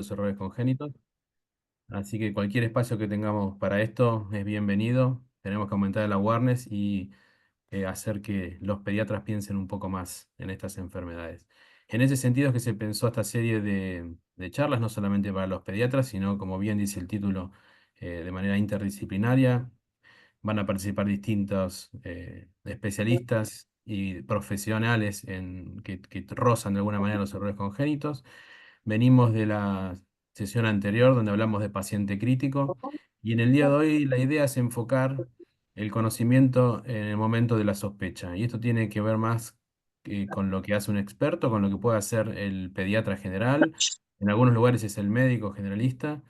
los errores congénitos. Así que cualquier espacio que tengamos para esto es bienvenido. Tenemos que aumentar el awareness y hacer que los pediatras piensen un poco más en estas enfermedades. En ese sentido es que se pensó esta serie de charlas, no solamente para los pediatras, sino, como bien dice el título, de manera interdisciplinaria. Van a participar distintos especialistas y profesionales que rozan de alguna manera los errores congénitos. Venimos de la sesión anterior donde hablamos de paciente crítico y en el día de hoy la idea es enfocar el conocimiento en el momento de la sospecha. Y esto tiene que ver más con lo que hace un experto, con lo que puede hacer el pediatra general. En algunos lugares es el médico generalista.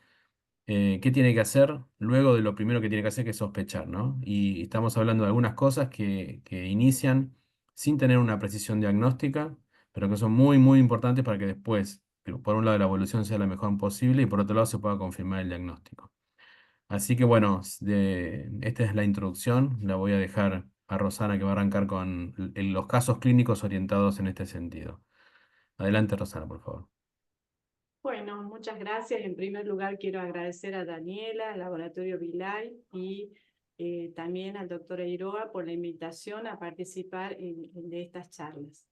¿Qué tiene que hacer luego de lo primero que tiene que hacer, que es sospechar, ¿no? Y estamos hablando de algunas cosas que inician sin tener una precisión diagnóstica, pero que son muy, muy importantes para que después, por un lado, la evolución sea la mejor posible y por otro lado se pueda confirmar el diagnóstico. Así que bueno, esta es la introducción. La voy a dejar a Rosana que va a arrancar con los casos clínicos orientados en este sentido. Adelante, Rosana, por favor. Bueno, muchas gracias. En primer lugar, quiero agradecer a Daniela, al Laboratorio Vilay y también al doctor Eiroa por la invitación a participar de estas charlas.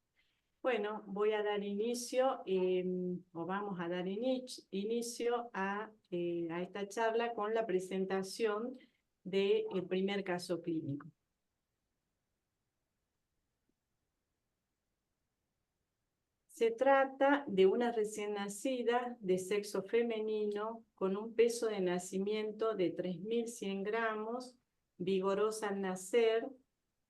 Bueno, voy a dar inicio, o vamos a dar inicio a esta charla con la presentación del primer caso clínico. Se trata de una recién nacida de sexo femenino con un peso de nacimiento de 3.100 gramos, vigorosa al nacer,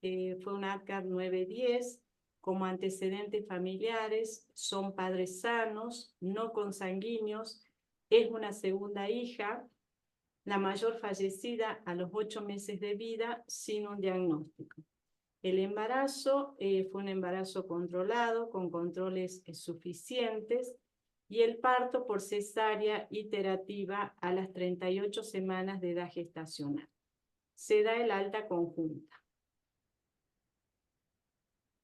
fue un ADCAR 910, como antecedentes familiares, son padres sanos, no consanguíneos, es una segunda hija, la mayor fallecida a los 8 meses de vida sin un diagnóstico. El embarazo fue un embarazo controlado, con controles suficientes, y el parto por cesárea iterativa a las 38 semanas de edad gestacional. Se da el alta conjunta.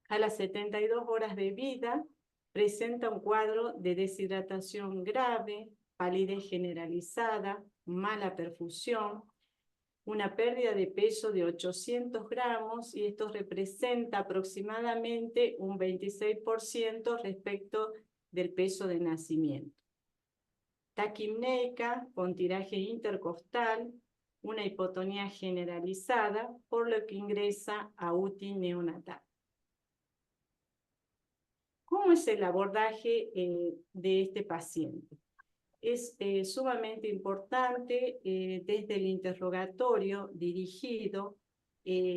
A las 72 horas de vida, presenta un cuadro de deshidratación grave, palidez generalizada, mala perfusión, una pérdida de peso de 800 gramos y esto representa aproximadamente un 26% respecto del peso de nacimiento. Taquimneica con tiraje intercostal, una hipotonía generalizada, por lo que ingresa a UTI neonatal. ¿Cómo es el abordaje de este paciente? Es sumamente importante desde el interrogatorio dirigido,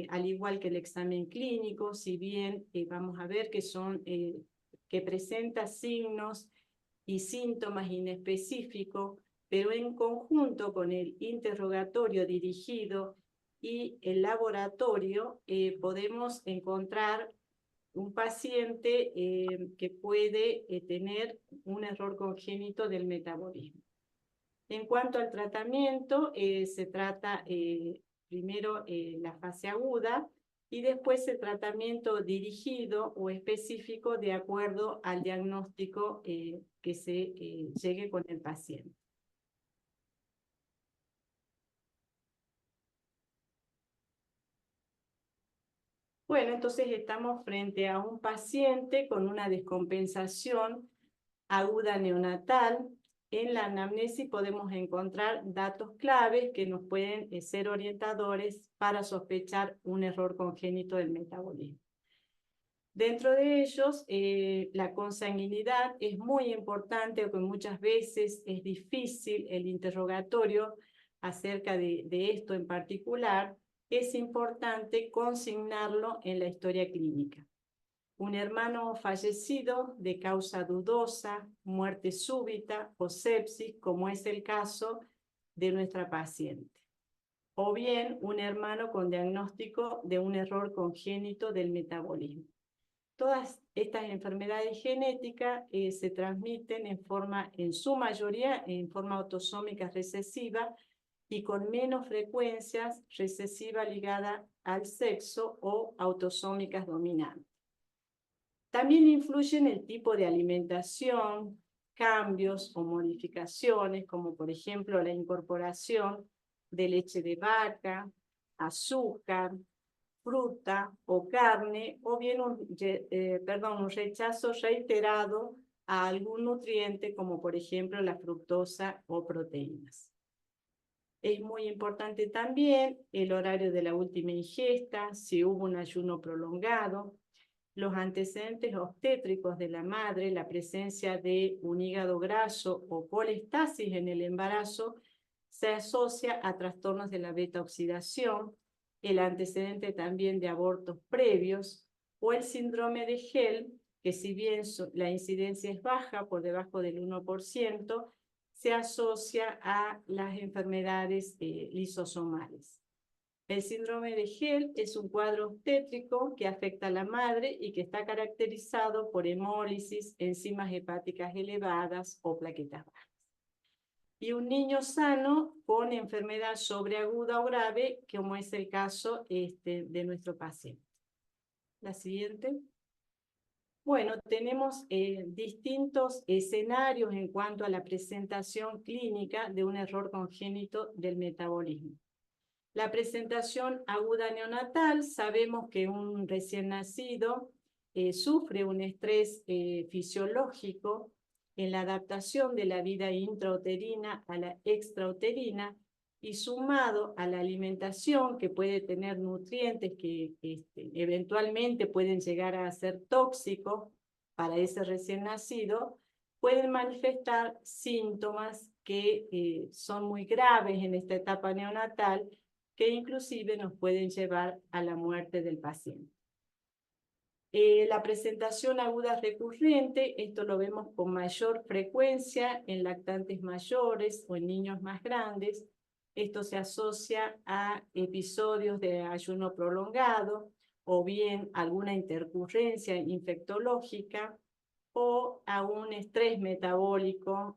al igual que el examen clínico, si bien vamos a ver que presenta signos y síntomas inespecíficos, pero en conjunto con el interrogatorio dirigido y el laboratorio podemos encontrar un paciente que puede tener un error congénito del metabolismo. En cuanto al tratamiento, se trata primero la fase aguda y después el tratamiento dirigido o específico de acuerdo al diagnóstico que se llegue con el paciente. Bueno, entonces estamos frente a un paciente con una descompensación aguda neonatal. En la anamnesis podemos encontrar datos claves que nos pueden ser orientadores para sospechar un error congénito del metabolismo. Dentro de ellos, la consanguinidad es muy importante, aunque muchas veces es difícil el interrogatorio acerca de esto en particular. Es importante consignarlo en la historia clínica. Un hermano fallecido de causa dudosa, muerte súbita o sepsis, como es el caso de nuestra paciente. O bien un hermano con diagnóstico de un error congénito del metabolismo. Todas estas enfermedades genéticas se transmiten en su mayoría en forma autosómica recesiva y con menos frecuencias recesiva ligada al sexo o autosómicas dominantes. También influyen el tipo de alimentación, cambios o modificaciones, como por ejemplo la incorporación de leche de vaca, azúcar, fruta o carne, o bien un rechazo reiterado a algún nutriente, como por ejemplo la fructosa o proteínas. Es muy importante también el horario de la última ingesta, si hubo un ayuno prolongado, los antecedentes obstétricos de la madre, la presencia de un hígado graso o colestasis en el embarazo, se asocia a trastornos de la beta-oxidación, el antecedente también de abortos previos, o el síndrome de Gel, que si bien la incidencia es baja, por debajo del 1%, se asocia a las enfermedades lisosomales. El síndrome de Gel es un cuadro obstétrico que afecta a la madre y que está caracterizado por hemólisis, enzimas hepáticas elevadas o plaquetas bajas. Y un niño sano con enfermedad sobreaguda o grave, como es el caso de nuestro paciente. La siguiente. Bueno, tenemos distintos escenarios en cuanto a la presentación clínica de un error congénito del metabolismo. La presentación aguda neonatal, sabemos que un recién nacido sufre un estrés fisiológico en la adaptación de la vida intrauterina a la extrauterina, y sumado a la alimentación que puede tener nutrientes que eventualmente pueden llegar a ser tóxicos para ese recién nacido, pueden manifestar síntomas que son muy graves en esta etapa neonatal, que inclusive nos pueden llevar a la muerte del paciente. La presentación aguda recurrente, esto lo vemos con mayor frecuencia en lactantes mayores o en niños más grandes. Esto se asocia a episodios de ayuno prolongado o bien alguna intercurrencia infectológica o a un estrés metabólico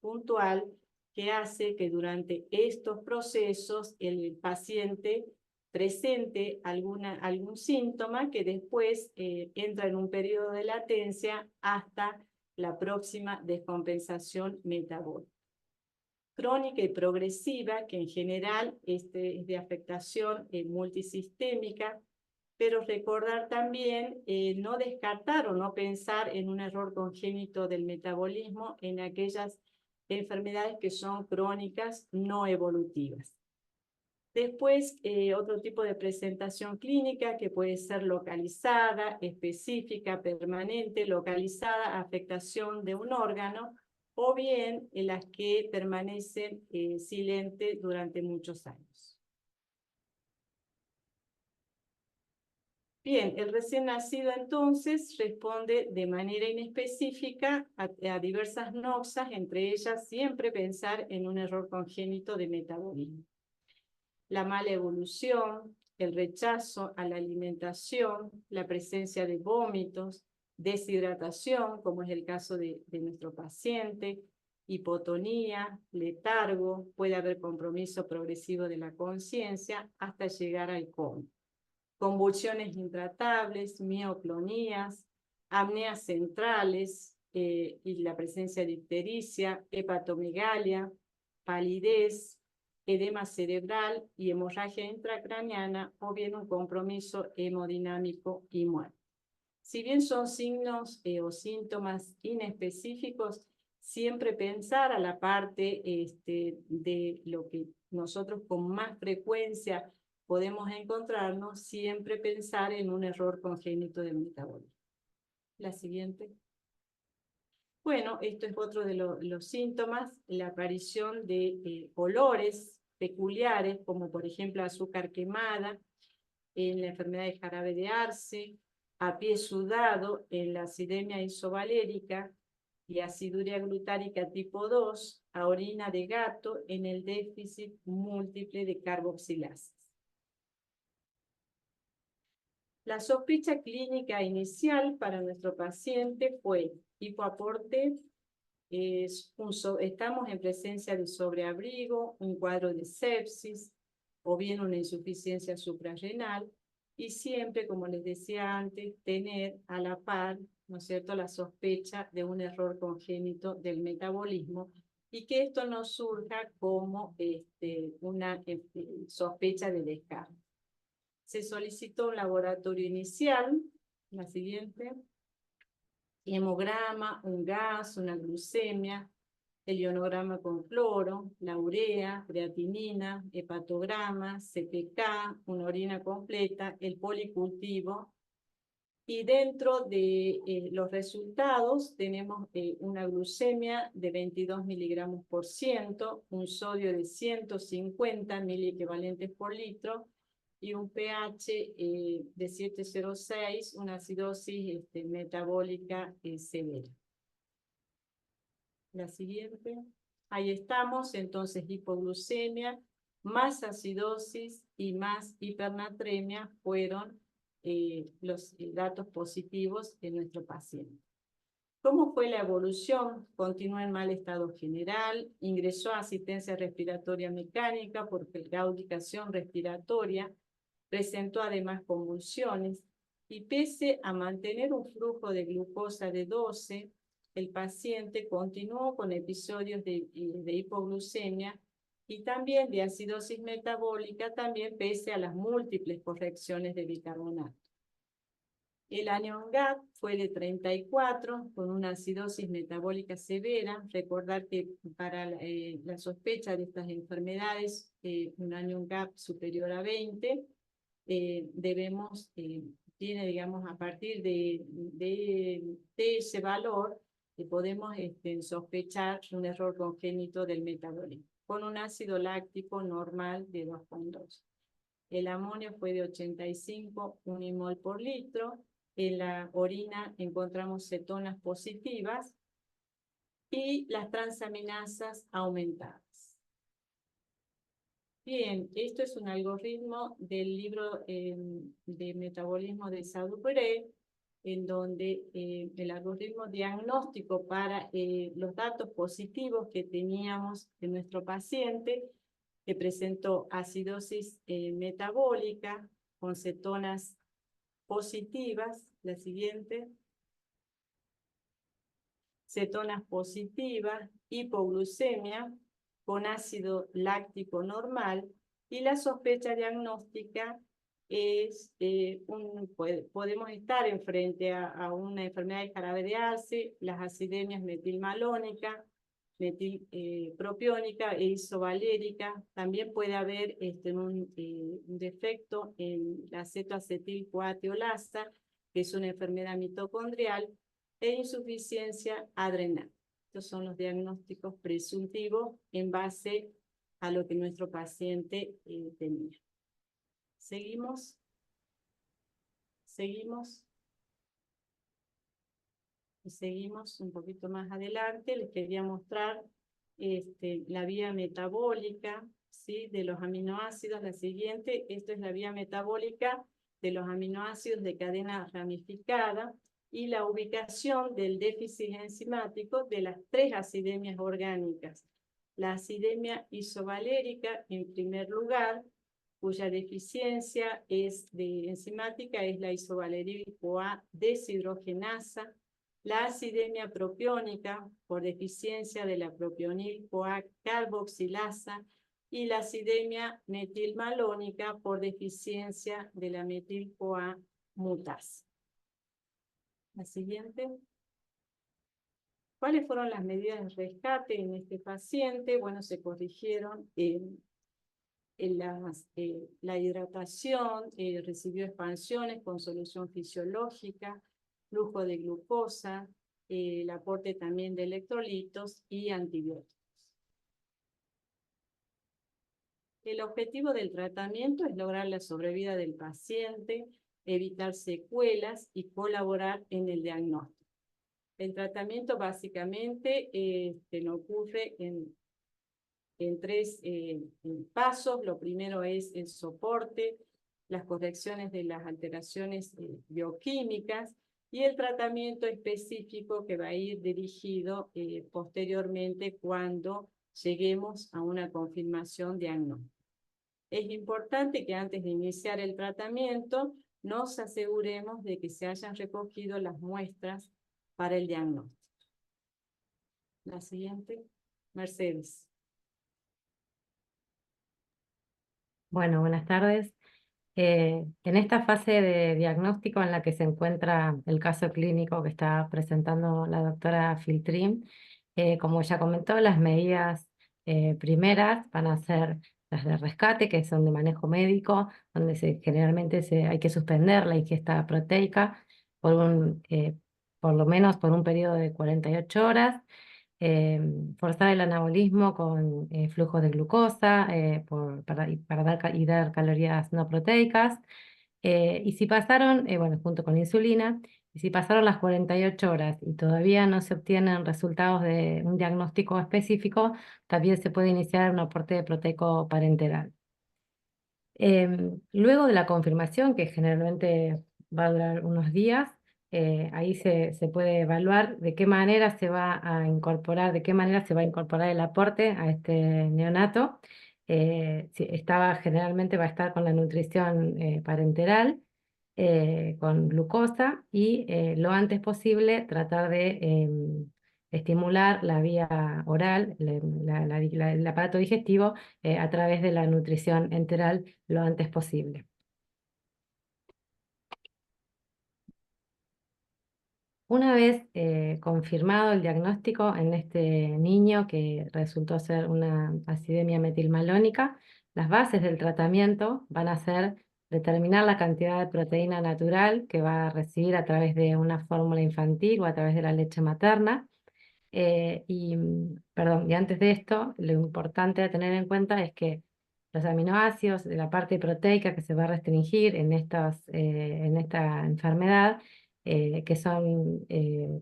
puntual que hace que durante estos procesos el paciente presente algún síntoma que después entra en un periodo de latencia hasta la próxima descompensación metabólica. Crónica y progresiva, que en general es de afectación multisistémica, pero recordar también no descartar o no pensar en un error congénito del metabolismo en aquellas enfermedades que son crónicas no evolutivas. Después, otro tipo de presentación clínica que puede ser localizada, específica, permanente, localizada, afectación de un órgano, o bien en las que permanecen silentes durante muchos años. Bien, el recién nacido entonces responde de manera inespecífica a diversas noxas, entre ellas siempre pensar en un error congénito de metabolismo. La mala evolución, el rechazo a la alimentación, la presencia de vómitos, deshidratación, como es el caso de nuestro paciente, hipotonía, letargo, puede haber compromiso progresivo de la conciencia hasta llegar al coma. Convulsiones intratables, mioclonías, apneas centrales y la presencia de ictericia, hepatomegalia, palidez, edema cerebral y hemorragia intracraneana, o bien un compromiso hemodinámico y muerte. Si bien son signos o síntomas inespecíficos, siempre pensar a la parte de lo que nosotros con más frecuencia podemos encontrarnos, siempre pensar en un error congénito del metabolismo. La siguiente. Bueno, esto es otro de los síntomas, la aparición de olores peculiares, como por ejemplo azúcar quemada, en la enfermedad de jarabe de arce, a pie sudado en la acidemia isovalérica y aciduria glutárica tipo 2, a orina de gato en el déficit múltiple de carboxilases. La sospecha clínica inicial para nuestro paciente fue hipoaporte, estamos en presencia de sobreabrigo, un cuadro de sepsis o bien una insuficiencia suprarrenal, y siempre, como les decía antes, tener a la par ¿no es cierto?, la sospecha de un error congénito del metabolismo y que esto no surja como una sospecha de descarga. Se solicitó un laboratorio inicial, la siguiente, hemograma, un gas, una glucemia, el ionograma con cloro, la urea, creatinina, hepatograma, CPK, una orina completa, el policultivo. Y dentro de los resultados tenemos una glucemia de 22 miligramos por ciento, un sodio de 150 miliequivalentes por litro y un pH de 7,06, una acidosis metabólica severa. La siguiente. Ahí estamos, entonces hipoglucemia, más acidosis y más hipernatremia fueron los datos positivos de nuestro paciente. ¿Cómo fue la evolución? Continuó en mal estado general, ingresó a asistencia respiratoria mecánica por claudicación respiratoria, presentó además convulsiones y pese a mantener un flujo de glucosa de 12, el paciente continuó con episodios de hipoglucemia y también de acidosis metabólica, también pese a las múltiples correcciones de bicarbonato. El anion GAP fue de 34, con una acidosis metabólica severa. Recordar que para la sospecha de estas enfermedades, un anion GAP superior a 20, tiene, digamos, a partir de ese valor, podemos sospechar un error congénito del metabolismo, con un ácido láctico normal de 2,2. El amonio fue de 85 unimol por litro. En la orina encontramos cetonas positivas y las transaminasas aumentadas. Bien, esto es un algoritmo del libro de metabolismo de Saduperé, en donde el algoritmo diagnóstico para los datos positivos que teníamos de nuestro paciente, que presentó acidosis metabólica con cetonas positivas, la siguiente, cetonas positivas, hipoglucemia con ácido láctico normal, y la sospecha diagnóstica es, podemos estar frente a una enfermedad de jarabe de arce, las acidemias metilmalónica, metilpropiónica e isovalérica. También puede haber un defecto en la cetoacetil-coateolasa, que es una enfermedad mitocondrial, e insuficiencia adrenal. Estos son los diagnósticos presuntivos en base a lo que nuestro paciente tenía. Seguimos. Seguimos un poquito más adelante. Les quería mostrar la vía metabólica, ¿sí?, de los aminoácidos. La siguiente, esto es la vía metabólica de los aminoácidos de cadena ramificada y la ubicación del déficit enzimático de las 3 acidemias orgánicas. La acidemia isovalérica, en primer lugar, cuya deficiencia enzimática es la isovaleril-CoA deshidrogenasa. La acidemia propiónica, por deficiencia de la propionil-CoA carboxilasa, y la acidemia metilmalónica, por deficiencia de la metil-CoA mutasa. La siguiente. ¿Cuáles fueron las medidas de rescate en este paciente? Bueno, se corrigieron la hidratación, recibió expansiones con solución fisiológica, flujo de glucosa, el aporte también de electrolitos y antibióticos. El objetivo del tratamiento es lograr la sobrevida del paciente, evitar secuelas y colaborar en el diagnóstico. El tratamiento básicamente ocurre en 3 pasos. Lo primero es el soporte, las correcciones de las alteraciones bioquímicas y el tratamiento específico que va a ir dirigido posteriormente cuando lleguemos a una confirmación diagnóstica. Es importante que antes de iniciar el tratamiento nos aseguremos de que se hayan recogido las muestras para el diagnóstico. La siguiente, Mercedes. Bueno, buenas tardes. En esta fase de diagnóstico en la que se encuentra el caso clínico que está presentando la doctora Filtrin, como ya comentó, las medidas primeras van a ser las de rescate, que son de manejo médico, donde generalmente hay que suspender la ingesta proteica por por lo menos por un periodo de 48 horas. Forzar el anabolismo con flujos de glucosa para dar calorías no proteicas. Y si pasaron, bueno, junto con insulina, y si pasaron las 48 horas y todavía no se obtienen resultados de un diagnóstico específico, también se puede iniciar un aporte proteico parenteral. Luego de la confirmación, que generalmente va a durar unos días, ahí se puede evaluar de qué manera se va a incorporar, de qué manera se va a incorporar el aporte a este neonato. Si generalmente va a estar con la nutrición parenteral, con glucosa y lo antes posible tratar de estimular la vía oral, el aparato digestivo a través de la nutrición enteral lo antes posible. Una vez confirmado el diagnóstico en este niño que resultó ser una acidemia metilmalónica, las bases del tratamiento van a ser determinar la cantidad de proteína natural que va a recibir a través de una fórmula infantil o a través de la leche materna. Perdón, y antes de esto, lo importante a tener en cuenta es que los aminoácidos de la parte proteica que se va a restringir en esta enfermedad, que son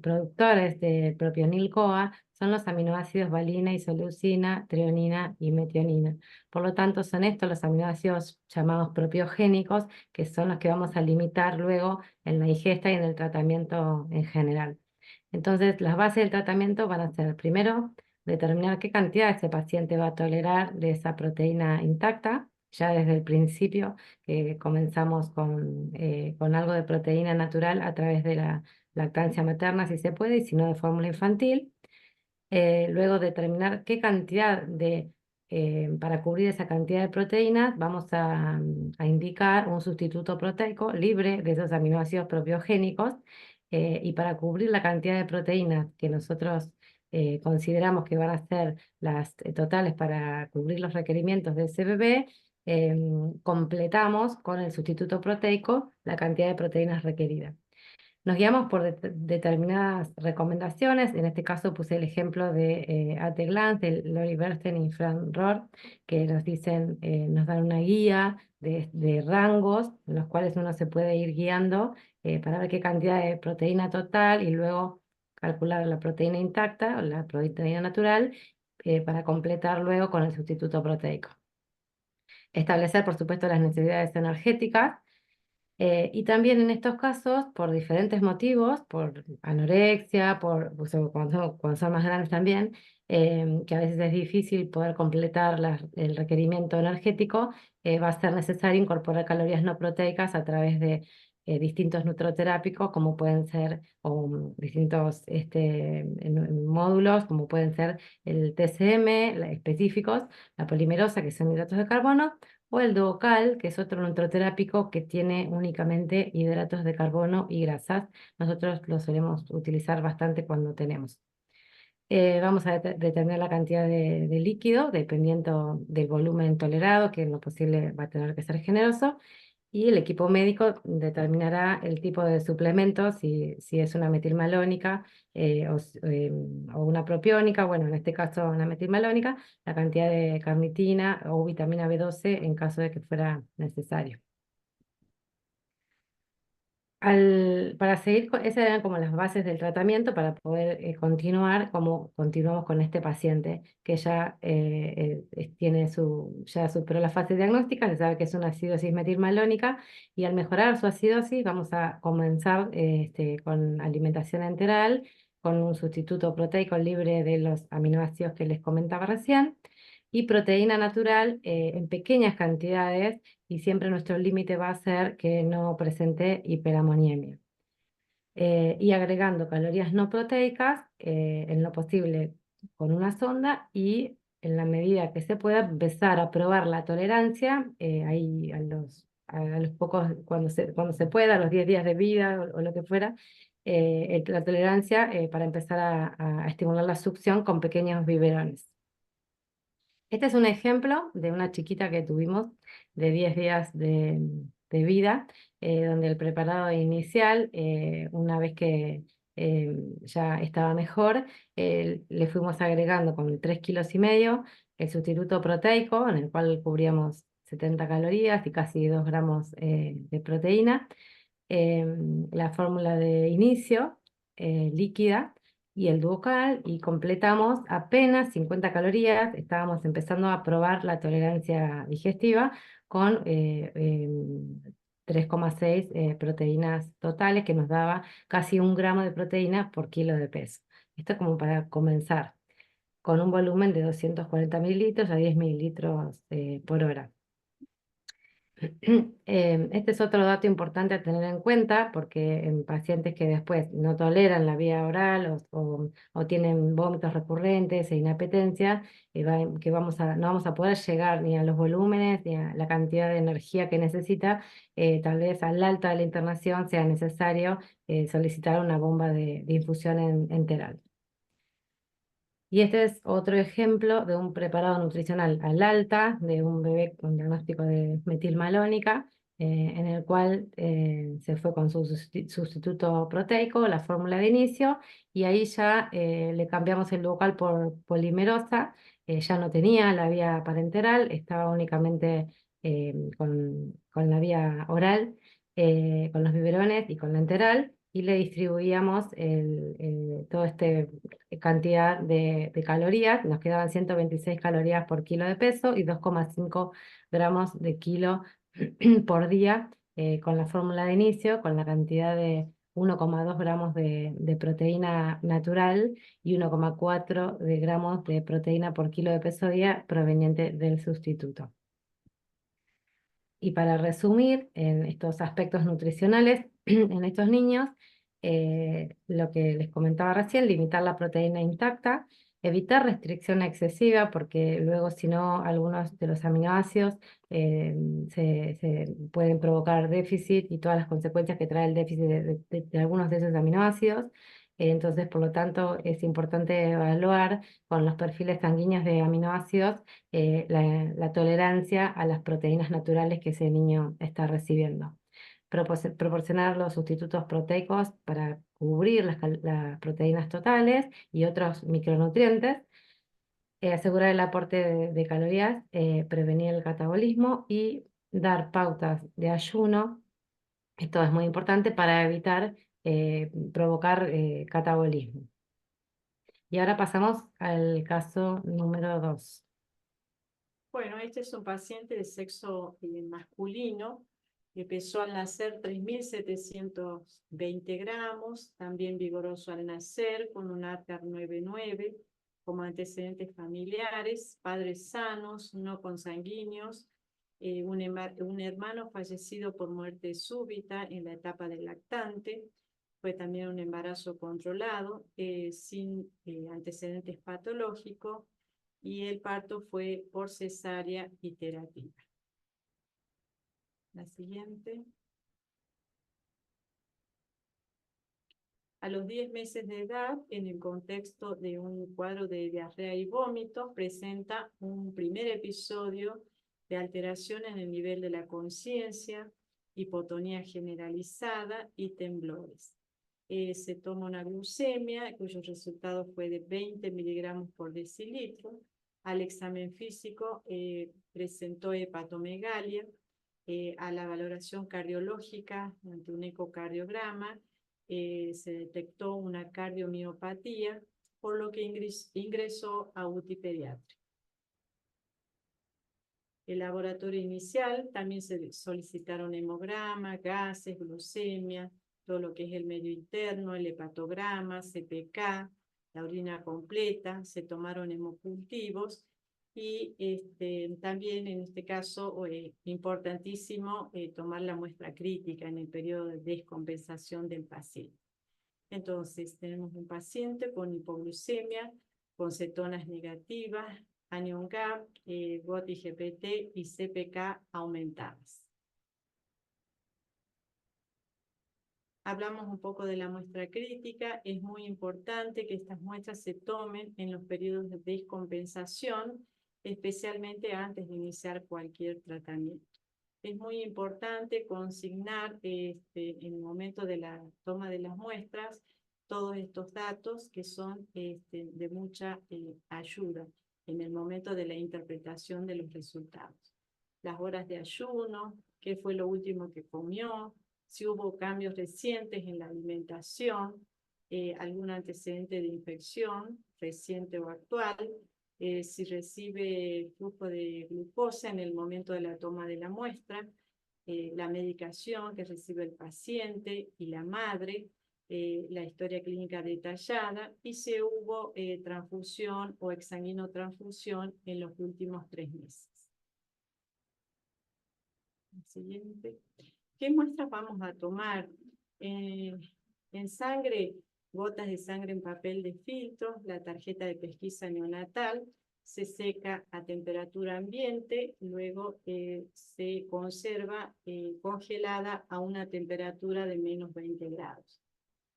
productores del propionil-CoA, son los aminoácidos valina, isoleucina, treonina y metionina. Por lo tanto, son estos los aminoácidos llamados propiogénicos, que son los que vamos a limitar luego en la ingesta y en el tratamiento en general. Entonces, las bases del tratamiento van a ser, primero, determinar qué cantidad ese paciente va a tolerar de esa proteína intacta. Ya desde el principio que comenzamos con algo de proteína natural a través de la lactancia materna, si se puede, y si no de fórmula infantil. Luego determinar qué cantidad para cubrir esa cantidad de proteínas, vamos a indicar un sustituto proteico libre de esos aminoácidos propiogénicos. Y para cubrir la cantidad de proteínas que nosotros consideramos que van a ser las totales para cubrir los requerimientos de ese bebé, completamos con el sustituto proteico la cantidad de proteínas requeridas. Nos guiamos por determinadas recomendaciones. En este caso puse el ejemplo de At-A-Glance, de Lori Bernstein y Fran Rohr, que nos dicen, nos dan una guía de rangos en los cuales uno se puede ir guiando para ver qué cantidad de proteína total y luego calcular la proteína intacta o la proteína natural para completar luego con el sustituto proteico. Establecer, por supuesto, las necesidades energéticas. Y también en estos casos, por diferentes motivos, por anorexia, cuando son más grandes también, que a veces es difícil poder completar el requerimiento energético, va a ser necesario incorporar calorías no proteicas a través de distintos nutroterápicos, como pueden ser, o distintos módulos, como pueden ser el TCM específicos, la polimerosa, que son hidratos de carbono, o el Duocal, que es otro nutroterápico que tiene únicamente hidratos de carbono y grasas. Nosotros lo solemos utilizar bastante cuando tenemos. Vamos a determinar la cantidad de líquido, dependiendo del volumen tolerado, que en lo posible va a tener que ser generoso. Y el equipo médico determinará el tipo de suplemento, si es una metilmalónica o una propiónica, bueno, en este caso una metilmalónica, la cantidad de carnitina o vitamina B12 en caso de que fuera necesario. Para seguir, esas eran como las bases del tratamiento para poder continuar como continuamos con este paciente que ya ya superó la fase diagnóstica, se sabe que es una acidosis metilmalónica y al mejorar su acidosis vamos a comenzar con alimentación enteral, con un sustituto proteico libre de los aminoácidos que les comentaba recién y proteína natural en pequeñas cantidades y siempre nuestro límite va a ser que no presente hiperamoniemia. y agregando calorías no proteicas, en lo posible con una sonda, y en la medida que se pueda empezar a probar la tolerancia, ahí a los pocos, cuando se pueda, a los 10 días de vida o lo que fuera, la tolerancia para empezar a estimular la succión con pequeños biberones. Este es un ejemplo de una chiquita que tuvimos de 10 días de vida, donde el preparado inicial, una vez que ya estaba mejor, le fuimos agregando con 3,5 kilos el sustituto proteico, en el cual cubríamos 70 calorías y casi 2 gramos de proteína, la fórmula de inicio líquida y el duocal, y completamos apenas 50 calorías. Estábamos empezando a probar la tolerancia digestiva con 3,6 proteínas totales, que nos daba casi 1 gramo de proteína por kilo de peso. Esto como para comenzar, con un volumen de 240 mililitros a 10 mililitros por hora. Este es otro dato importante a tener en cuenta, porque en pacientes que después no toleran la vía oral o tienen vómitos recurrentes e inapetencia, no vamos a poder llegar ni a los volúmenes ni a la cantidad de energía que necesita. Tal vez al alta de la internación sea necesario solicitar una bomba de infusión enteral. Y este es otro ejemplo de un preparado nutricional al alta de un bebé con diagnóstico de metilmalónica, en el cual se fue con su sustituto proteico, la fórmula de inicio, y ahí ya le cambiamos el duocal por polimerosa. Ya no tenía la vía parenteral, estaba únicamente con la vía oral, con los biberones y con la enteral, y le distribuíamos toda esta cantidad de calorías. Nos quedaban 126 calorías por kilo de peso y 2,5 gramos de kilo por día, con la fórmula de inicio, con la cantidad de 1,2 gramos de proteína natural y 1,4 de gramos de proteína por kilo de peso día proveniente del sustituto. Y para resumir, en estos aspectos nutricionales, en estos niños, lo que les comentaba recién: limitar la proteína intacta, evitar restricción excesiva, porque luego si no algunos de los aminoácidos se pueden provocar déficit y todas las consecuencias que trae el déficit de algunos de esos aminoácidos. Entonces, por lo tanto, es importante evaluar con los perfiles sanguíneos de aminoácidos la tolerancia a las proteínas naturales que ese niño está recibiendo. Proporcionar los sustitutos proteicos para cubrir las proteínas totales y otros micronutrientes. Asegurar el aporte de calorías, prevenir el catabolismo y dar pautas de ayuno. Esto es muy importante para evitar provocar catabolismo. Y ahora pasamos al caso número 2. Bueno, este es un paciente de sexo masculino que pesó al nacer 3.720 gramos, también vigoroso al nacer, con un ATAR 9,9, como antecedentes familiares, padres sanos, no consanguíneos, un hermano fallecido por muerte súbita en la etapa del lactante. Fue también un embarazo controlado, sin antecedentes patológicos, y el parto fue por cesárea iterativa. La siguiente. A los 10 meses de edad, en el contexto de un cuadro de diarrea y vómitos, presenta un primer episodio de alteración en el nivel de la conciencia, hipotonía generalizada y temblores. Se toma una glucemia, cuyo resultado fue de 20 miligramos por decilitro. Al examen físico presentó hepatomegalia. A la valoración cardiológica, ante un ecocardiograma, se detectó una cardiomiopatía, por lo que ingresó a UTI pediátrica. El laboratorio inicial también se solicitaron hemograma, gases, glucemia, todo lo que es el medio interno, el hepatograma, CPK, la orina completa, se tomaron hemocultivos y también en este caso importantísimo tomar la muestra crítica en el periodo de descompensación del paciente. Entonces, tenemos un paciente con hipoglucemia, con cetonas negativas, anion gap, GOT-IGPT y CPK aumentadas. Hablamos un poco de la muestra crítica. Es muy importante que estas muestras se tomen en los periodos de descompensación, especialmente antes de iniciar cualquier tratamiento. Es muy importante consignar en el momento de la toma de las muestras todos estos datos que son de mucha ayuda en el momento de la interpretación de los resultados. Las horas de ayuno, qué fue lo último que comió, si hubo cambios recientes en la alimentación, algún antecedente de infección reciente o actual, si recibe flujo de glucosa en el momento de la toma de la muestra, la medicación que recibe el paciente y la madre, la historia clínica detallada y si hubo transfusión o exsanguinotransfusión en los últimos 3 meses. El siguiente. ¿Qué muestras vamos a tomar? En sangre, gotas de sangre en papel de filtro, la tarjeta de pesquisa neonatal, se seca a temperatura ambiente, luego se conserva congelada a una temperatura de menos 20 grados.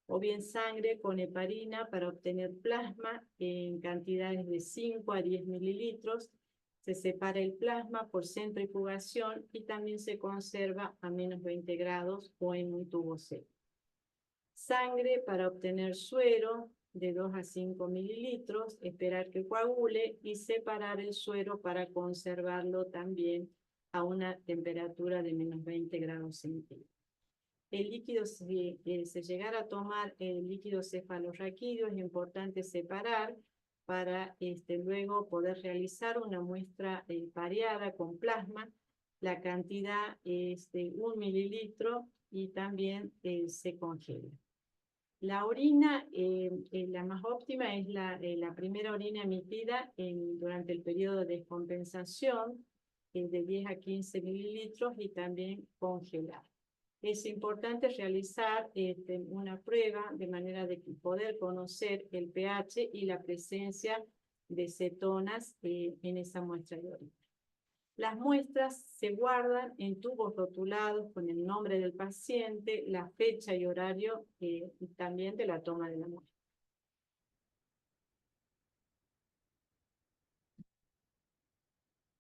O bien sangre con heparina para obtener plasma en cantidades de 5 a 10 mililitros. Se separa el plasma por centrifugación y también se conserva a menos 20 grados o en un tubo seco. Sangre para obtener suero de 2 a 5 mililitros, esperar que coagule y separar el suero para conservarlo también a una temperatura de menos 20 grados centígrados. El líquido, si se llegara a tomar el líquido cefalorraquídeo, es importante separar para luego poder realizar una muestra pareada con plasma. La cantidad es de 1 mililitro y también se congela. La orina, la más óptima es la primera orina emitida durante el periodo de descompensación, de 10 a 15 mililitros y también congelar. Es importante realizar una prueba de manera de poder conocer el pH y la presencia de cetonas en esa muestra de orina. Las muestras se guardan en tubos rotulados con el nombre del paciente, la fecha y horario y también de la toma de la muestra.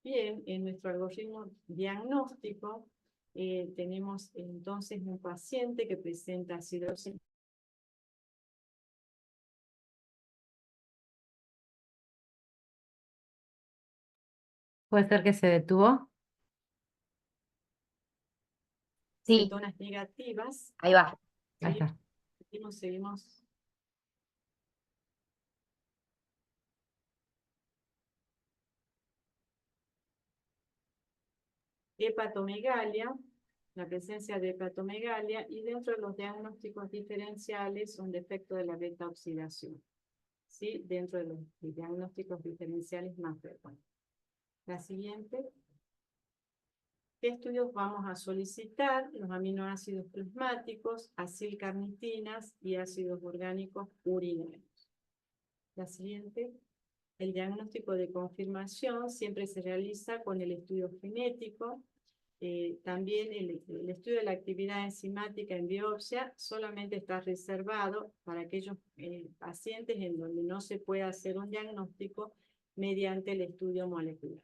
Bien, en nuestro algoritmo diagnóstico tenemos entonces un paciente que presenta acidosis. ¿Puede ser que se detuvo? Sí, Cetonas negativas. ahí va. Ahí ¿Sí? está. Seguimos. Hepatomegalia, la presencia de hepatomegalia, y dentro de los diagnósticos diferenciales, un defecto de la beta oxidación. ¿Sí? Dentro de los diagnósticos diferenciales más frecuentes. La siguiente. ¿Qué estudios vamos a solicitar? Los aminoácidos plasmáticos, acilcarnitinas y ácidos orgánicos urinarios. La siguiente. El diagnóstico de confirmación siempre se realiza con el estudio genético. También el estudio de la actividad enzimática en biopsia solamente está reservado para aquellos pacientes en donde no se puede hacer un diagnóstico mediante el estudio molecular.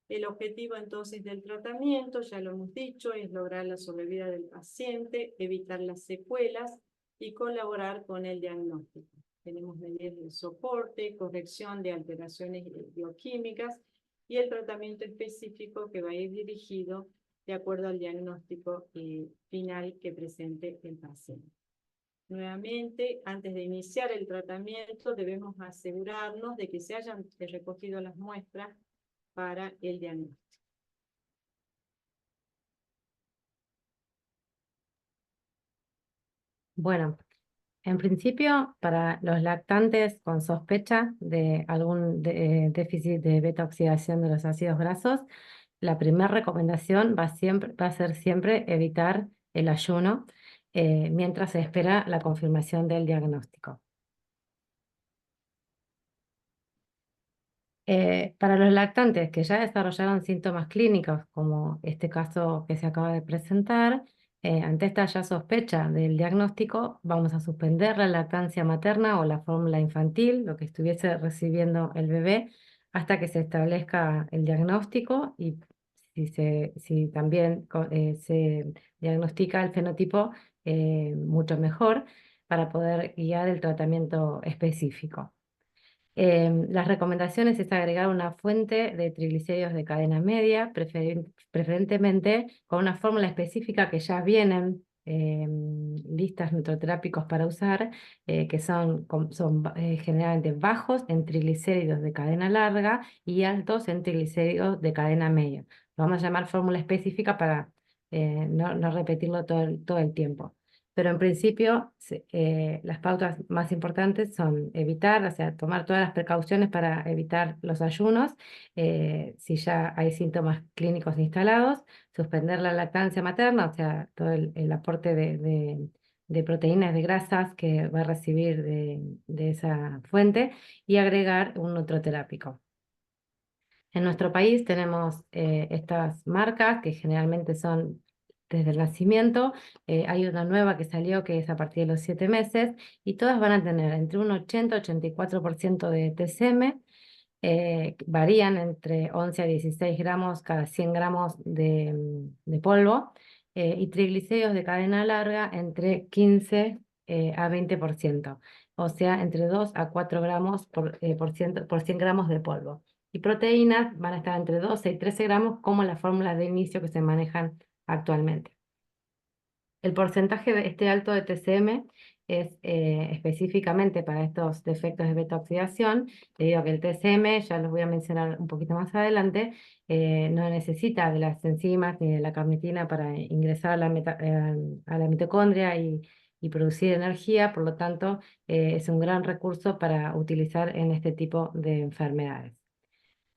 El objetivo entonces del tratamiento, ya lo hemos dicho, es lograr la sobrevida del paciente, evitar las secuelas y colaborar con el diagnóstico. Tenemos medidas de soporte, corrección de alteraciones bioquímicas y el tratamiento específico que va a ir dirigido de acuerdo al diagnóstico final que presente el paciente. Nuevamente, antes de iniciar el tratamiento, debemos asegurarnos de que se hayan recogido las muestras para el diagnóstico. Bueno, en principio, para los lactantes con sospecha de algún déficit de beta oxidación de los ácidos grasos, la primera recomendación va a ser siempre evitar el ayuno mientras se espera la confirmación del diagnóstico. Para los lactantes que ya desarrollaron síntomas clínicos, como este caso que se acaba de presentar, ante esta ya sospecha del diagnóstico, vamos a suspender la lactancia materna o la fórmula infantil, lo que estuviese recibiendo el bebé, hasta que se establezca el diagnóstico y si también se diagnostica el fenotipo, mucho mejor para poder guiar el tratamiento específico. Las recomendaciones es agregar una fuente de triglicéridos de cadena media, preferentemente con una fórmula específica que ya vienen listas nutroterápicos para usar, que son generalmente bajos en triglicéridos de cadena larga y altos en triglicéridos de cadena media. Lo vamos a llamar fórmula específica para no repetirlo todo el tiempo. Pero en principio, las pautas más importantes son evitar, o sea, tomar todas las precauciones para evitar los ayunos, si ya hay síntomas clínicos instalados, suspender la lactancia materna, o sea, todo el aporte de proteínas, de grasas que va a recibir de esa fuente y agregar un nutroterápico. En nuestro país tenemos estas marcas que generalmente son desde el nacimiento. Hay una nueva que salió que es a partir de los 7 meses y todas van a tener entre un 80-84% de TCM, varían entre 11 a 16 gramos cada 100 gramos de polvo, y triglicéridos de cadena larga entre 15 a 20%, o sea, entre 2 a 4 gramos por 100 gramos de polvo. Y proteínas van a estar entre 12 y 13 gramos, como la fórmula de inicio que se manejan actualmente. El porcentaje de este alto de TCM es específicamente para estos defectos de beta-oxidación, debido a que el TCM, ya los voy a mencionar un poquito más adelante, no necesita de las enzimas ni de la carnitina para ingresar a la mitocondria y producir energía. Por lo tanto, es un gran recurso para utilizar en este tipo de enfermedades.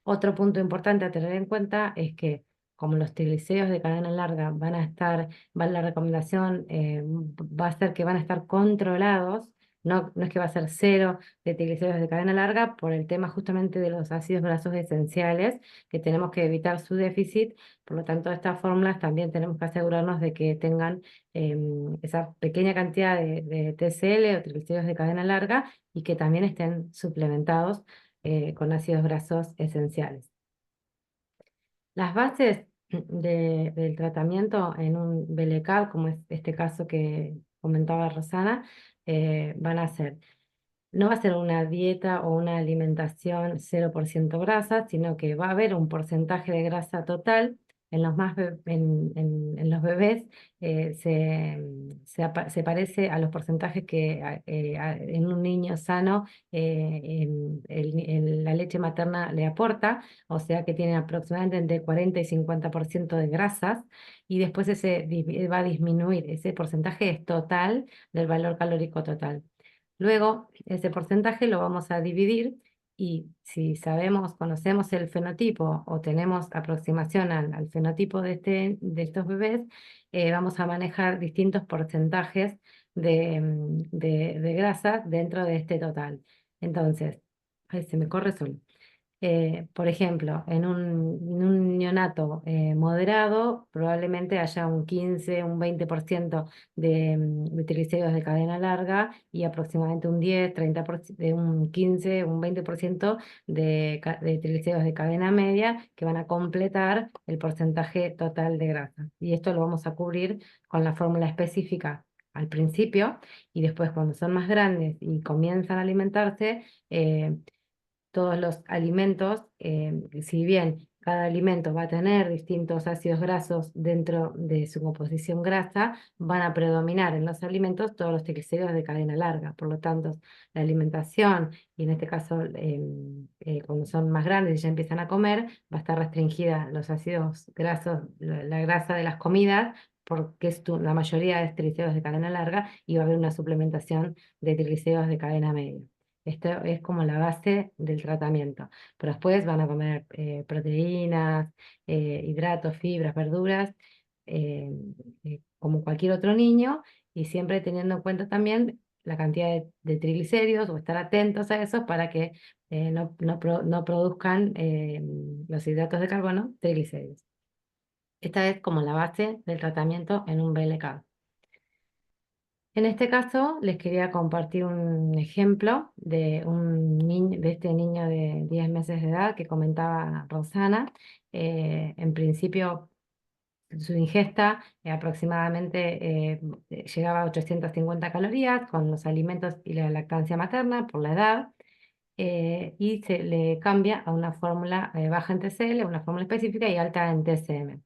Otro punto importante a tener en cuenta es que como los triglicéridos de cadena larga van a estar, la recomendación va a ser que van a estar controlados, no es que va a ser cero de triglicéridos de cadena larga por el tema justamente de los ácidos grasos esenciales, que tenemos que evitar su déficit. Por lo tanto, estas fórmulas también tenemos que asegurarnos de que tengan esa pequeña cantidad de TCL o triglicéridos de cadena larga y que también estén suplementados con ácidos grasos esenciales. Las bases del tratamiento en un BLCAD, como es este caso que comentaba Rosana, van a ser, no va a ser una dieta o una alimentación 0% grasa, sino que va a haber un porcentaje de grasa total. En en los bebés se parece a los porcentajes que en un niño sano la leche materna le aporta, o sea que tiene aproximadamente entre 40 y 50% de grasas, y después va a disminuir. Ese porcentaje es total del valor calórico total. Luego, ese porcentaje lo vamos a dividir y si conocemos el fenotipo o tenemos aproximación al fenotipo de estos bebés, vamos a manejar distintos porcentajes de grasa dentro de este total. Entonces, ay, se me corre solo. Por ejemplo, en un neonato moderado, probablemente haya un 15, un 20% de triglicéridos de cadena larga y aproximadamente un 10, 30%, un 15, un 20% de triglicéridos de cadena media, que van a completar el porcentaje total de grasa. Y esto lo vamos a cubrir con la fórmula específica al principio, y después cuando son más grandes y comienzan a alimentarse, todos los alimentos, si bien cada alimento va a tener distintos ácidos grasos dentro de su composición grasa, van a predominar en los alimentos todos los triglicéridos de cadena larga. Por lo tanto, la alimentación, y en este caso cuando son más grandes y ya empiezan a comer, va a estar restringida los ácidos grasos, la grasa de las comidas, porque la mayoría es triglicéridos de cadena larga, y va a haber una suplementación de triglicéridos de cadena media. Esto es como la base del tratamiento. Pero después van a comer proteínas, hidratos, fibras, verduras, eh, como cualquier otro niño, y siempre teniendo en cuenta también la cantidad de triglicéridos o estar atentos a eso para que no produzcan los hidratos de carbono triglicéridos. Esta es como la base del tratamiento en un BLK. En este caso, les quería compartir un ejemplo de de este niño de 10 meses de edad que comentaba Rosana. En principio, su ingesta aproximadamente llegaba a 850 calorías con los alimentos y la lactancia materna por la edad. Y se le cambia a una fórmula baja en TCL, una fórmula específica y alta en TCM.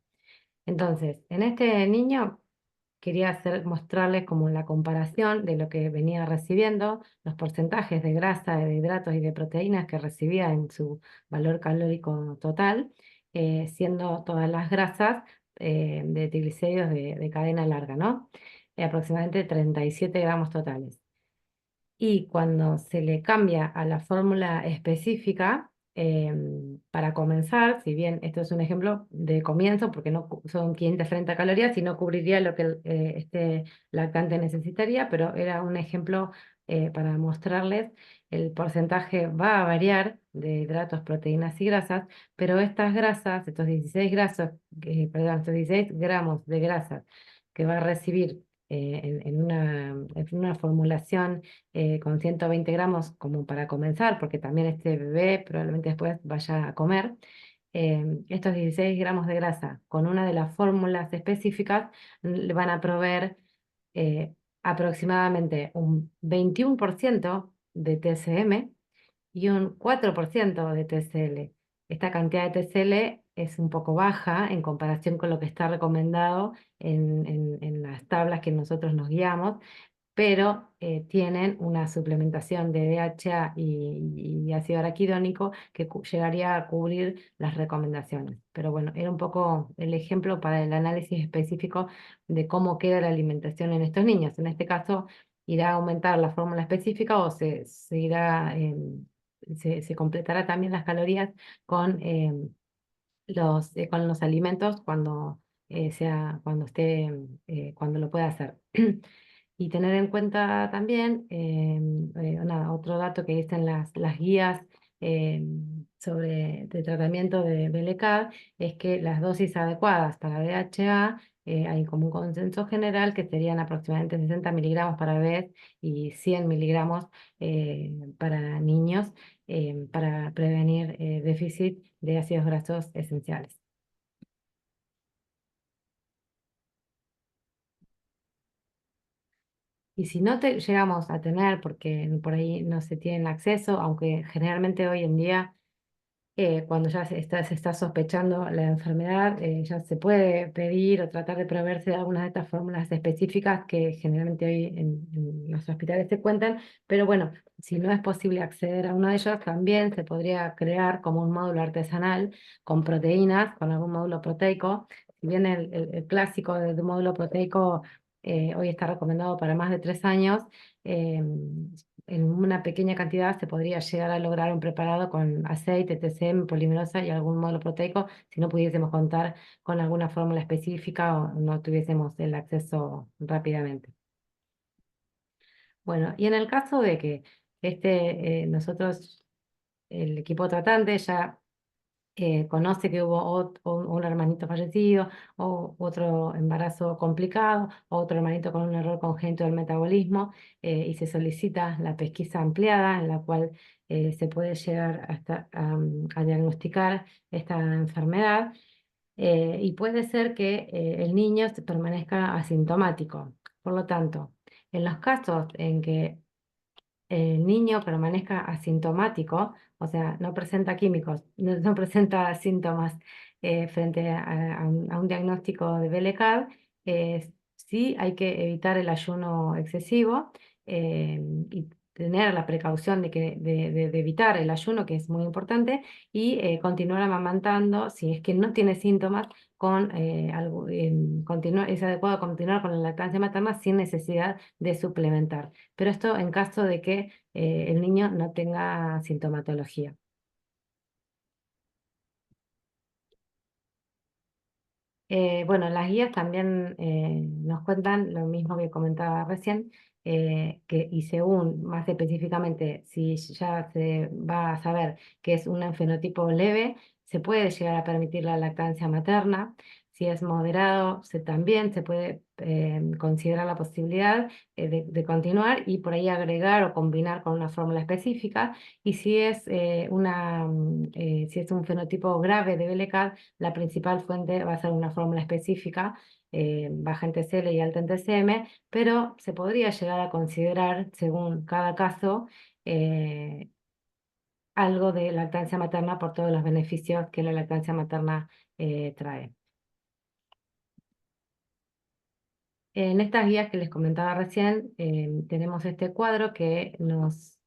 Entonces, en este niño quería mostrarles como la comparación de lo que venía recibiendo, los porcentajes de grasa, de hidratos y de proteínas que recibía en su valor calórico total, siendo todas las grasas de triglicéridos de cadena larga, ¿no? Aproximadamente 37 gramos totales. Y cuando se le cambia a la fórmula específica, para comenzar, si bien esto es un ejemplo de comienzo, porque no son 530 calorías y no cubriría lo que este lactante necesitaría, pero era un ejemplo para mostrarles el porcentaje va a variar de hidratos, proteínas y grasas, pero estas grasas, estos 16 perdón, estos 16 gramos de grasas que va a recibir en una formulación con 120 gramos como para comenzar, porque también este bebé probablemente después vaya a comer. Estos 16 gramos de grasa con una de las fórmulas específicas le van a proveer eh, aproximadamente un 21% de TCM y un 4% de TCL. Esta cantidad de TCL es un poco baja en comparación con lo que está recomendado en las tablas que nosotros nos guiamos, pero tienen una suplementación de DHA y ácido araquidónico que llegaría a cubrir las recomendaciones. Pero bueno, era un poco el ejemplo para el análisis específico de cómo queda la alimentación en estos niños. En este caso, irá a aumentar la fórmula específica o se irá, se completará también las calorías con, con los alimentos cuando cuando esté, cuando lo pueda hacer. Y tener en cuenta también, otro dato que dicen las guías de tratamiento de BLCAD es que las dosis adecuadas para DHA, hay como un consenso general que serían aproximadamente 60 miligramos para bebés y 100 miligramos para niños, para prevenir déficit de ácidos grasos esenciales. Y si no llegamos a tener, porque por ahí no se tiene acceso, aunque generalmente hoy en día, cuando ya se está sospechando la enfermedad, ya se puede pedir o tratar de proveerse de algunas de estas fórmulas específicas que generalmente hoy en los hospitales se cuentan. Pero bueno, si no es posible acceder a uno de ellos, también se podría crear como un módulo artesanal con proteínas, con algún módulo proteico. Si bien el clásico de módulo proteico hoy está recomendado para más de 3 años, en una pequeña cantidad se podría llegar a lograr un preparado con aceite, TCM, polimerosa y algún módulo proteico si no pudiésemos contar con alguna fórmula específica o no tuviésemos el acceso rápidamente. Bueno, y en el caso de que nosotros, el equipo tratante, ya conoce que hubo un hermanito fallecido o otro embarazo complicado o otro hermanito con un error congénito del metabolismo, y se solicita la pesquisa ampliada en la cual se puede llegar hasta a diagnosticar esta enfermedad, y puede ser que el niño permanezca asintomático. Por lo tanto, en los casos en que el niño permanezca asintomático, o sea, no presenta químicos, no presenta síntomas frente a un diagnóstico de BLCAD, sí hay que evitar el ayuno excesivo, y tener la precaución de evitar el ayuno, que es muy importante, y continuar amamantando si es que no tiene síntomas. Es adecuado continuar con la lactancia materna sin necesidad de suplementar, pero esto en caso de que el niño no tenga sintomatología. Bueno, las guías también nos cuentan lo mismo que comentaba recién, y según más específicamente, si ya se va a saber que es un fenotipo leve, se puede llegar a permitir la lactancia materna. Si es moderado, también se puede considerar la posibilidad de continuar y por ahí agregar o combinar con una fórmula específica. Y si es, si es un fenotipo grave de BLK, la principal fuente va a ser una fórmula específica, baja en TCL y alta en TCM, pero se podría llegar a considerar, según cada caso, eh, algo de lactancia materna por todos los beneficios que la lactancia materna trae. En estas guías que les comentaba recién, tenemos este cuadro que nos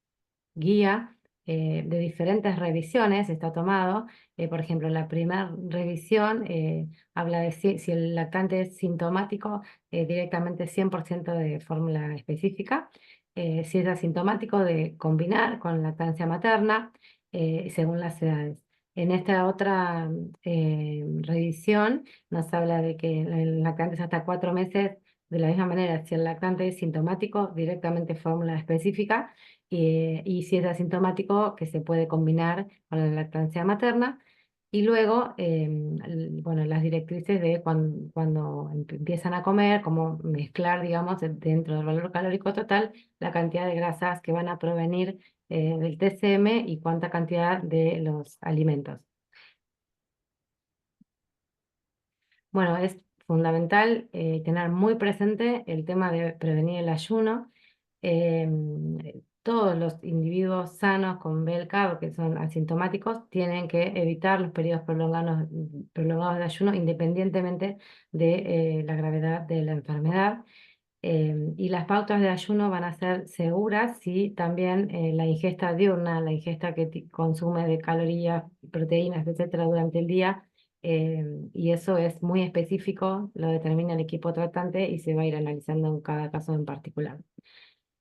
guía de diferentes revisiones, está tomado. Por ejemplo, la primera revisión habla de si el lactante es sintomático, directamente 100% de fórmula específica. Si es asintomático, de combinar con lactancia materna, según las edades. En esta otra revisión nos habla de que el lactante es hasta 4 meses. De la misma manera, si el lactante es sintomático, directamente fórmula específica, y si es asintomático, que se puede combinar con la lactancia materna. Y luego, bueno, las directrices de cuando empiezan a comer, cómo mezclar, digamos, dentro del valor calórico total, la cantidad de grasas que van a provenir del TCM y cuánta cantidad de los alimentos. Bueno, es fundamental tener muy presente el tema de prevenir el ayuno. Todos los individuos sanos con BELCA o que son asintomáticos tienen que evitar los periodos prolongados de ayuno independientemente de la gravedad de la enfermedad. Y las pautas de ayuno van a ser seguras si también la ingesta diurna, la ingesta que consume de calorías, proteínas, etcétera, durante el día, y eso es muy específico, lo determina el equipo tratante y se va a ir analizando en cada caso en particular.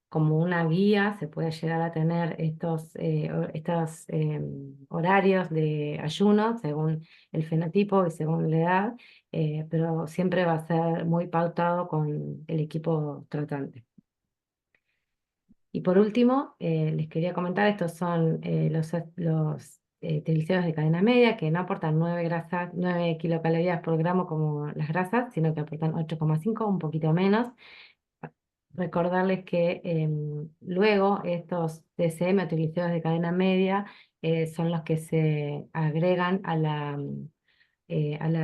Como una guía se puede llegar a tener estos horarios de ayuno según el fenotipo y según la edad, pero siempre va a ser muy pautado con el equipo tratante. Y por último, les quería comentar, estos son los triglicéridos de cadena media, que no aportan 9 kilocalorías por gramo como las grasas, sino que aportan 8,5, un poquito menos. Recordarles que luego estos TCM, triglicéridos de cadena media, son los que se agregan a la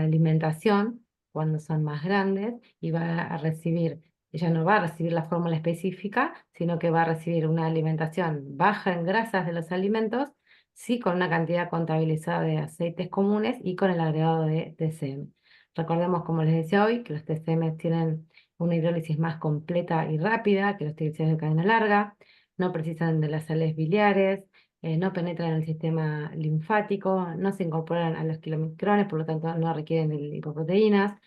alimentación cuando son más grandes y va a recibir, ella no va a recibir la fórmula específica, sino que va a recibir una alimentación baja en grasas de los alimentos, sí con una cantidad contabilizada de aceites comunes y con el agregado de TCM. Recordemos, como les decía hoy, que los TCM tienen una hidrólisis más completa y rápida que los triglicéridos de cadena larga, no precisan de las sales biliares, no penetran en el sistema linfático, no se incorporan a los kilomicrones, por lo tanto no requieren de lipoproteínas,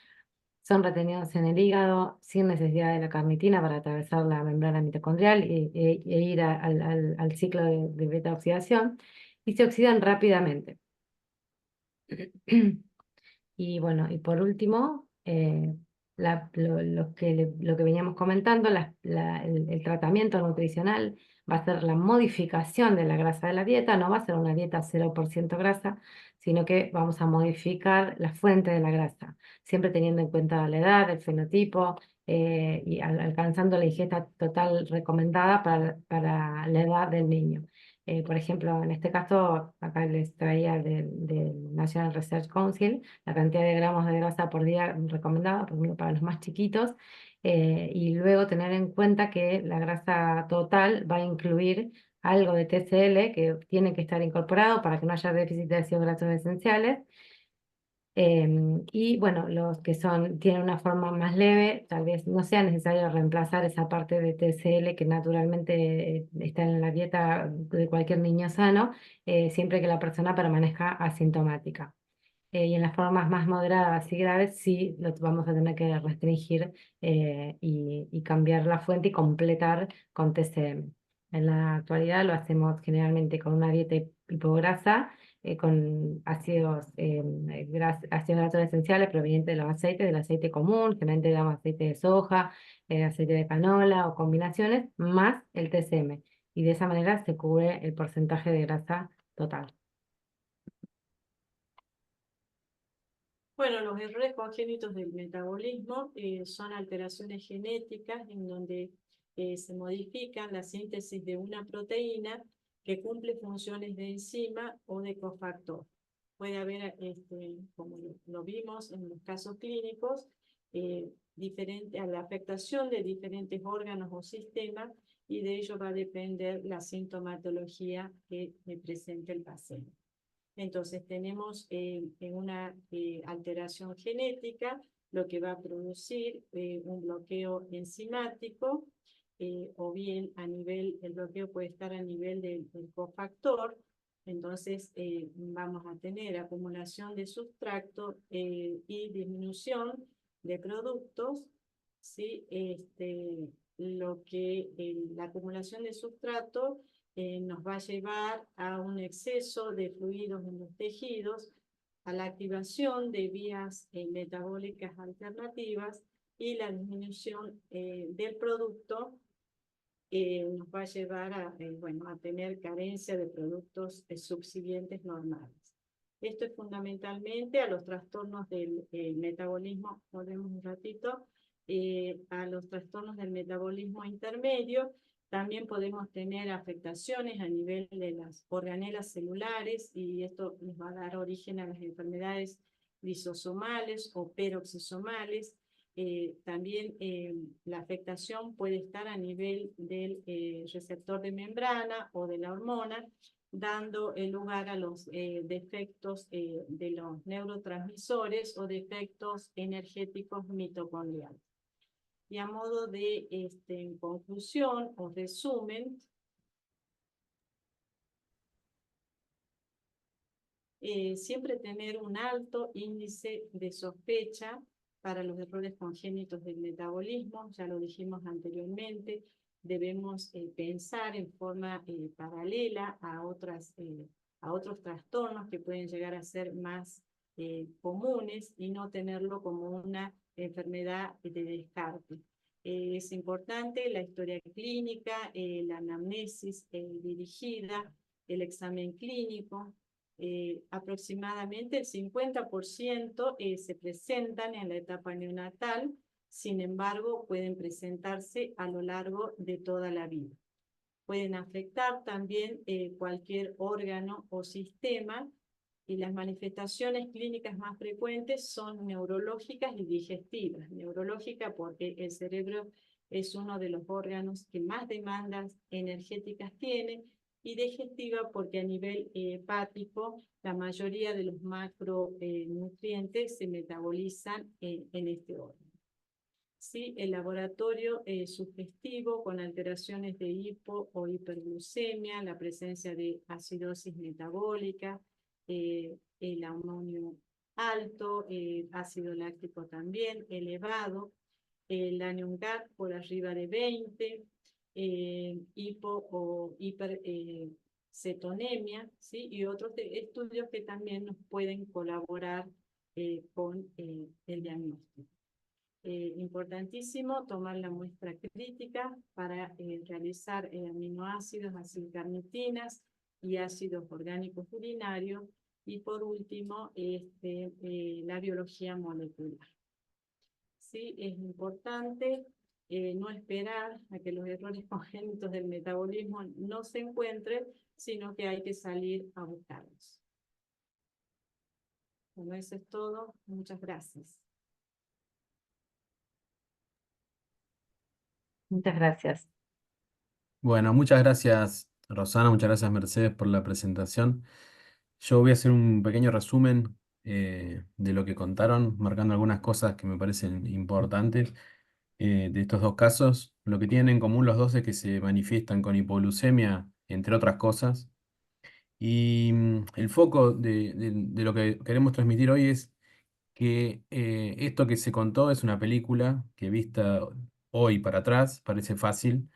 son retenidos en el hígado sin necesidad de la carnitina para atravesar la membrana mitocondrial e ir al ciclo de beta oxidación, y se oxidan rápidamente. Y bueno, y por último, lo que veníamos comentando, el tratamiento nutricional va a ser la modificación de la grasa de la dieta, no va a ser una dieta 0% grasa, sino que vamos a modificar la fuente de la grasa, siempre teniendo en cuenta la edad, el fenotipo, y alcanzando la ingesta total recomendada para la edad del niño. Por ejemplo, en este caso, acá les traía del National Research Council la cantidad de gramos de grasa por día recomendada, por ejemplo, para los más chiquitos, y luego tener en cuenta que la grasa total va a incluir algo de TCL que tiene que estar incorporado para que no haya déficit de ácidos grasos esenciales. Y bueno, los que tienen una forma más leve, tal vez no sea necesario reemplazar esa parte de TCL que naturalmente está en la dieta de cualquier niño sano, siempre que la persona permanezca asintomática. Y en las formas más moderadas y graves sí lo vamos a tener que restringir, y cambiar la fuente y completar con TCM. En la actualidad lo hacemos generalmente con una dieta hipograsa, con ácidos, ácidos grasos esenciales provenientes de los aceites, del aceite común, generalmente digamos aceite de soja, aceite de canola o combinaciones, más el TCM. Y de esa manera se cubre el porcentaje de grasa total. Bueno, los errores congénitos del metabolismo son alteraciones genéticas en donde se modifican la síntesis de una proteína que cumple funciones de enzima o de cofactor. Puede haber, como lo vimos en los casos clínicos, a la afectación de diferentes órganos o sistemas, y de ello va a depender la sintomatología que presente el paciente. Entonces tenemos una alteración genética, lo que va a producir un bloqueo enzimático, o bien el bloqueo puede estar a nivel del cofactor. Entonces vamos a tener acumulación de sustrato y disminución de productos, ¿sí? La acumulación de sustrato nos va a llevar a un exceso de fluidos en los tejidos, a la activación de vías metabólicas alternativas, y la disminución del producto nos va a llevar a tener carencia de productos subsiguientes normales. Esto es fundamentalmente a los trastornos del metabolismo, volvemos un ratito, a los trastornos del metabolismo intermedio. También podemos tener afectaciones a nivel de las organelas celulares, y esto nos va a dar origen a las enfermedades lisosomales o peroxisomales. También la afectación puede estar a nivel del receptor de membrana o de la hormona, dando lugar a los defectos de los neurotransmisores o defectos energéticos mitocondriales. Y a modo de conclusión o resumen, siempre tener un alto índice de sospecha para los errores congénitos del metabolismo. Ya lo dijimos anteriormente, debemos pensar en forma paralela a otros trastornos que pueden llegar a ser más comunes, y no tenerlo como una enfermedad de descarte. Es importante la historia clínica, la anamnesis dirigida, el examen clínico. Aproximadamente el 50% se presentan en la etapa neonatal. Sin embargo, pueden presentarse a lo largo de toda la vida. Pueden afectar también cualquier órgano o sistema, y las manifestaciones clínicas más frecuentes son neurológicas y digestivas. Neurológica porque el cerebro es uno de los órganos que más demandas energéticas tiene, y digestiva porque a nivel hepático la mayoría de los macronutrientes se metabolizan en este órgano. ¿Sí? El laboratorio sugestivo con alteraciones de hipo o hiperglucemia, la presencia de acidosis metabólica, el amonio alto, ácido láctico también elevado, el anion GAT por arriba de 20, hipo o hipercetonemia, ¿sí? Y otros estudios que también nos pueden colaborar con el diagnóstico. Importantísimo tomar la muestra crítica para realizar aminoácidos, acilcarnitinas y ácidos orgánicos urinarios, y por último la biología molecular. Sí, es importante no esperar a que los errores congénitos del metabolismo no se encuentren, sino que hay que salir a buscarlos. Bueno, eso es todo. Muchas gracias. Muchas gracias. Bueno, muchas gracias, Rosana, muchas gracias, Mercedes, por la presentación. Yo voy a hacer un pequeño resumen de lo que contaron, marcando algunas cosas que me parecen importantes de estos dos casos. Lo que tienen en común los dos es que se manifiestan con hipoglucemia, entre otras cosas. Y el foco de lo que queremos transmitir hoy es que esto que se contó es una película que vista hoy para atrás parece fácil,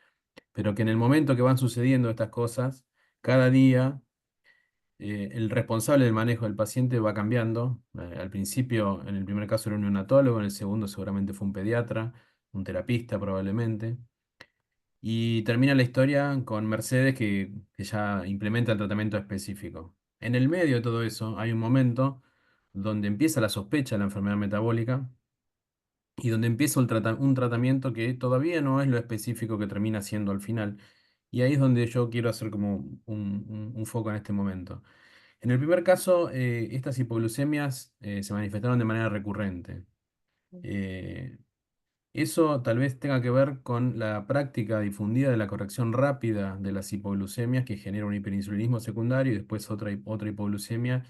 pero que en el momento que van sucediendo estas cosas, cada día el responsable del manejo del paciente va cambiando. Al principio, en el primer caso era un neonatólogo, en el segundo seguramente fue un pediatra, un terapista probablemente. Y termina la historia con Mercedes que ya implementa el tratamiento específico. En el medio de todo eso hay un momento donde empieza la sospecha de la enfermedad metabólica y donde empieza un tratamiento que todavía no es lo específico que termina siendo al final. Y ahí es donde yo quiero hacer como un foco en este momento. En el primer caso, estas hipoglucemias se manifestaron de manera recurrente. Eh, Eso tal vez tenga que ver con la práctica difundida de la corrección rápida de las hipoglucemias que genera un hiperinsulinismo secundario y después otra hipoglucemia.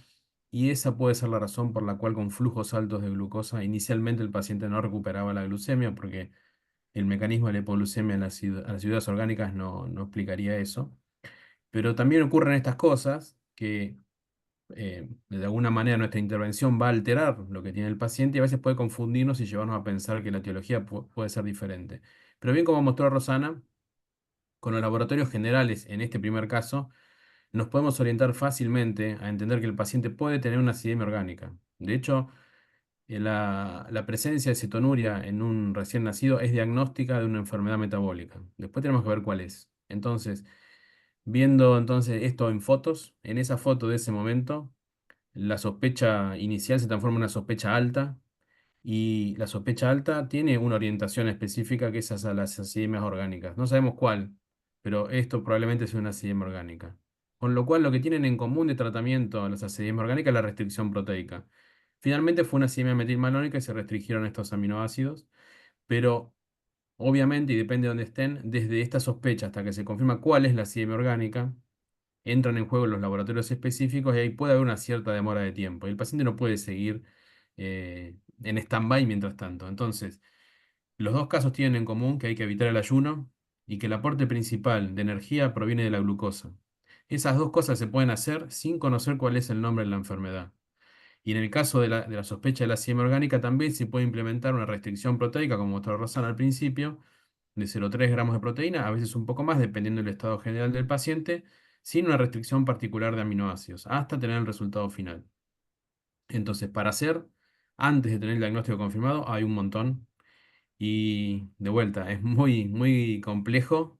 Y esa puede ser la razón por la cual con flujos altos de glucosa inicialmente el paciente no recuperaba la glucemia porque el mecanismo de la hipoglucemia en a las ciudades orgánicas no explicaría eso. Pero también ocurren estas cosas que de alguna manera nuestra intervención va a alterar lo que tiene el paciente y a veces puede confundirnos y llevarnos a pensar que la etiología puede ser diferente. Pero bien como mostró Rosana, con los laboratorios generales en este primer caso, nos podemos orientar fácilmente a entender que el paciente puede tener una acidemia orgánica. De hecho, la presencia de cetonuria en un recién nacido es diagnóstica de una enfermedad metabólica. Después tenemos que ver cuál es. Entonces, viendo entonces esto en fotos, en esa foto de ese momento, la sospecha inicial se transforma en una sospecha alta y la sospecha alta tiene una orientación específica que es hacia las acidemias orgánicas. No sabemos cuál, pero esto probablemente sea una acidemia orgánica. Con lo cual, lo que tienen en común de tratamiento las acidemias orgánicas es la restricción proteica. Finalmente fue una acidemia metilmalónica y se restringieron estos aminoácidos, pero obviamente, y depende de dónde estén, desde esta sospecha hasta que se confirma cuál es la acidemia orgánica, entran en juego los laboratorios específicos y ahí puede haber una cierta demora de tiempo. Y el paciente no puede seguir en stand-by mientras tanto. Entonces, los dos casos tienen en común que hay que evitar el ayuno y que el aporte principal de energía proviene de la glucosa. Esas dos cosas se pueden hacer sin conocer cuál es el nombre de la enfermedad. Y en el caso de la sospecha de la acidemia orgánica también se puede implementar una restricción proteica, como mostró Rosana al principio, de 0,3 gramos de proteína, a veces un poco más, dependiendo del estado general del paciente, sin una restricción particular de aminoácidos, hasta tener el resultado final. Entonces, para hacer, antes de tener el diagnóstico confirmado, hay un montón. Y de vuelta, es muy complejo,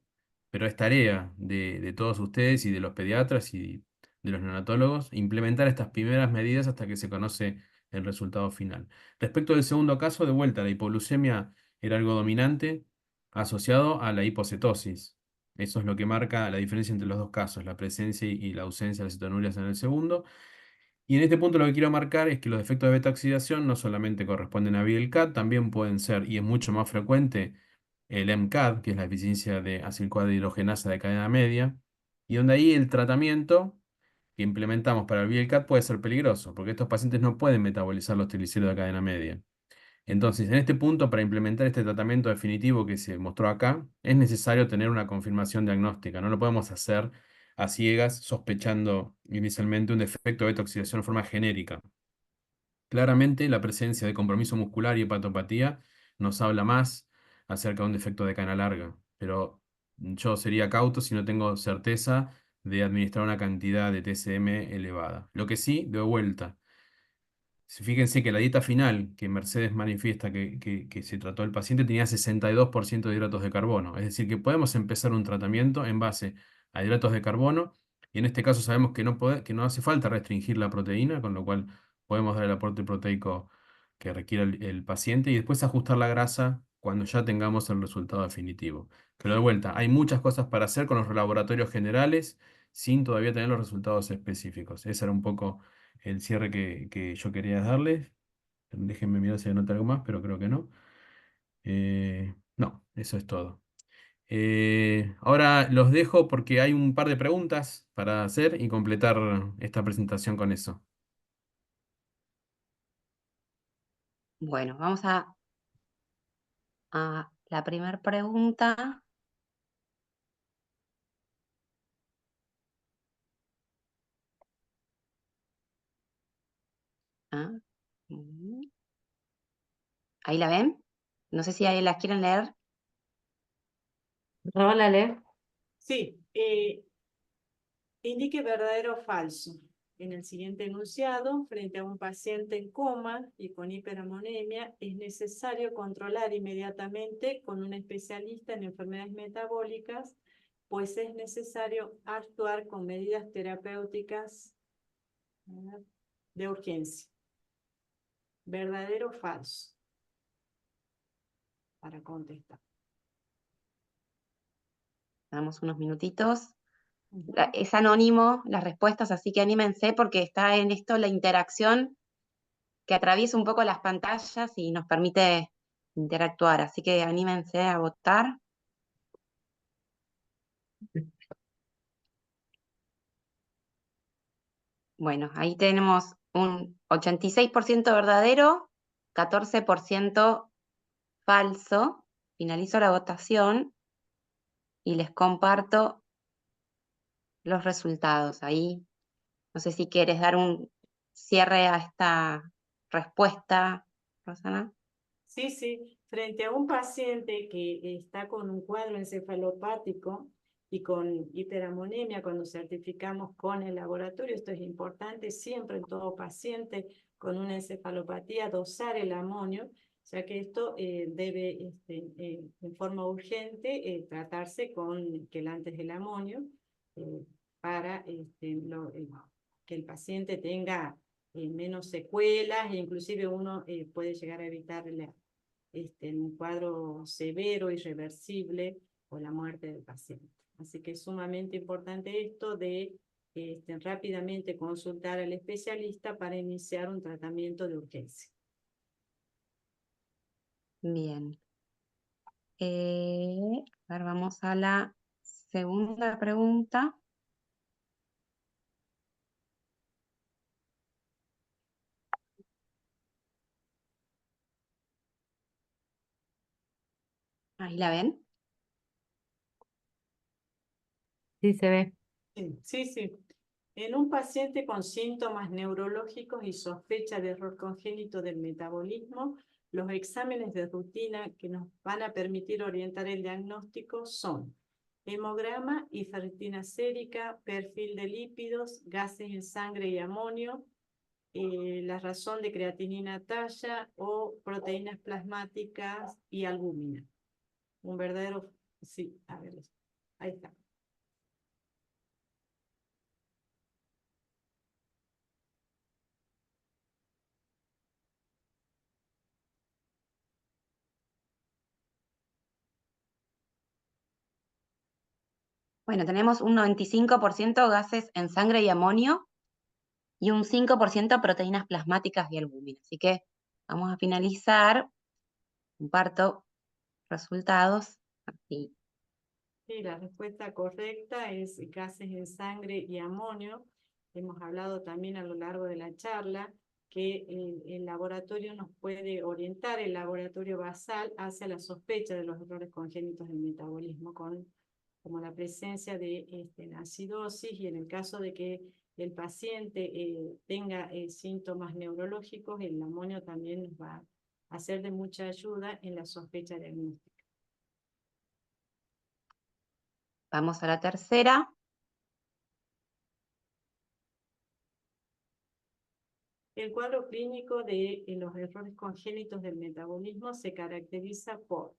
pero es tarea de todos ustedes y de los pediatras y de los neonatólogos implementar estas primeras medidas hasta que se conoce el resultado final. Respecto del segundo caso, de vuelta, la hipoglucemia era algo dominante asociado a la hipocetosis. Eso es lo que marca la diferencia entre los dos casos, la presencia y la ausencia de cetonurias en el segundo. Y en este punto lo que quiero marcar es que los efectos de beta-oxidación no solamente corresponden a VLCAD, también pueden ser, y es mucho más frecuente, el MCAD, que es la deficiencia de acil-CoA dehidrogenasa de cadena media, y donde ahí el tratamiento que implementamos para el VLCAD puede ser peligroso, porque estos pacientes no pueden metabolizar los triglicéridos de cadena media. Entonces, en este punto, para implementar este tratamiento definitivo que se mostró acá, es necesario tener una confirmación diagnóstica. No lo podemos hacer a ciegas, sospechando inicialmente un defecto de beta-oxidación de forma genérica. Claramente, la presencia de compromiso muscular y hepatopatía nos habla más acerca de un defecto de cadena larga, pero yo sería cauto si no tengo certeza de administrar una cantidad de TCM elevada. Lo que sí, de vuelta. Fíjense que la dieta final que Mercedes manifiesta que se trató el paciente tenía 62% de hidratos de carbono. Es decir, que podemos empezar un tratamiento en base a hidratos de carbono y en este caso sabemos que no hace falta restringir la proteína, con lo cual podemos dar el aporte proteico que requiere el paciente y después ajustar la grasa cuando ya tengamos el resultado definitivo. Pero de vuelta, hay muchas cosas para hacer con los laboratorios generales sin todavía tener los resultados específicos. Ese era un poco el cierre que yo quería darles. Déjenme mirar si anota algo más, pero creo que no. No, eso es todo. Ahora los dejo porque hay un par de preguntas para hacer y completar esta presentación con eso. Bueno, vamos a la primera pregunta. Ah, mm, ¿ahí la ven? No sé si ahí las quieren leer. Hola, Le. Sí, indique verdadero o falso. en el siguiente enunciado, frente a un paciente en coma y con hiperamonemia, es necesario controlar inmediatamente con un especialista en enfermedades metabólicas, pues es necesario actuar con medidas terapéuticas de urgencia. ¿Verdadero o falso? Para contestar. Damos unos minutitos. Es anónimo las respuestas, así que anímense porque está en esto la interacción que atraviesa un poco las pantallas y nos permite interactuar. Así que anímense a votar. Bueno, ahí tenemos un 86% verdadero, 14% falso. Finalizo la votación y les comparto los resultados. Ahí, no sé si quieres dar un cierre a esta respuesta, Rosana. Sí, sí. Frente a un paciente que está con un cuadro encefalopático y con hiperamonemia, cuando certificamos con el laboratorio, esto es importante siempre en todo paciente con una encefalopatía, dosar el amonio, ya que esto debe en forma urgente tratarse con quelantes del amonio para que el paciente tenga menos secuelas e inclusive uno puede llegar a evitar en un cuadro severo, irreversible o la muerte del paciente. Así que es sumamente importante esto de rápidamente consultar al especialista para iniciar un tratamiento de urgencia. Bien. A ver, vamos a la segunda pregunta. Ahí la ven. Sí, se ve. Sí, sí, sí. En un paciente con síntomas neurológicos y sospecha de error congénito del metabolismo, los exámenes de rutina que nos van a permitir orientar el diagnóstico son hemograma y ferritina sérica, perfil de lípidos, gases en sangre y amonio, la razón de creatinina talla o proteínas plasmáticas y albúmina. Un verdadero, sí, a ver, ahí está. Bueno, tenemos un 95% gases en sangre y amonio y un 5% proteínas plasmáticas y albúmina. Así que vamos a finalizar. Comparto resultados. Aquí. Sí, la respuesta correcta es gases en sangre y amonio. Hemos hablado también a lo largo de la charla que el laboratorio nos puede orientar, el laboratorio basal, hacia la sospecha de los errores congénitos del metabolismo, como la presencia de acidosis y en el caso de que el paciente tenga síntomas neurológicos, el amonio también nos va a ser de mucha ayuda en la sospecha diagnóstica. Vamos a la tercera. El cuadro clínico de los errores congénitos del metabolismo se caracteriza por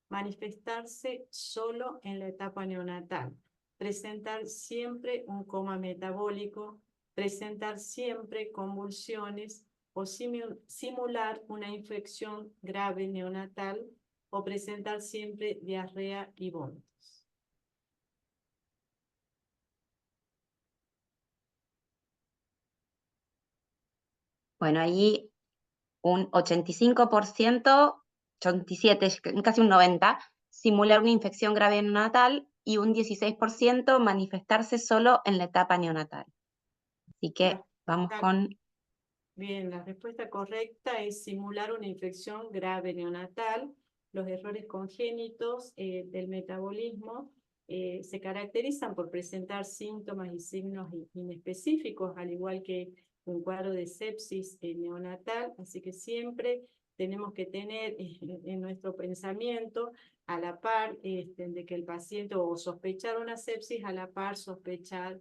manifestarse solo en la etapa neonatal, presentar siempre un coma metabólico, presentar siempre convulsiones o simular una infección grave neonatal o presentar siempre diarrea y vómitos. Bueno, ahí un 85%, 87%, casi un 90%, simular una infección grave neonatal y un 16% manifestarse solo en la etapa neonatal. Así que vamos con... Bien, la respuesta correcta es simular una infección grave neonatal. Los errores congénitos del metabolismo se caracterizan por presentar síntomas y signos inespecíficos, al igual que un cuadro de sepsis neonatal. Así que siempre tenemos que tener en nuestro pensamiento a la par de que el paciente o sospechar una sepsis, a la par sospechar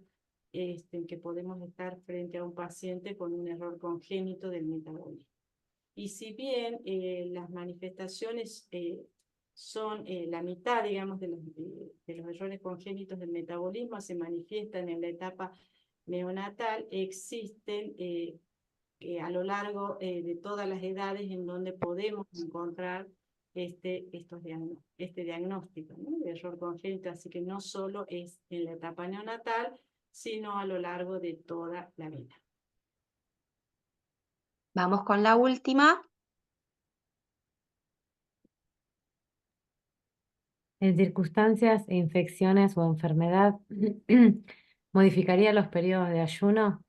que podemos estar frente a un paciente con un error congénito del metabolismo. Y si bien las manifestaciones son la mitad, digamos, de los errores congénitos del metabolismo, se manifiestan en la etapa neonatal, existen a lo largo de todas las edades en donde podemos encontrar este diagnóstico, ¿no?, de error congénito, así que no solo es en la etapa neonatal, sino a lo largo de toda la vida. Vamos con la última. En circunstancias e infecciones o enfermedad, ¿modificaría los periodos de ayuno?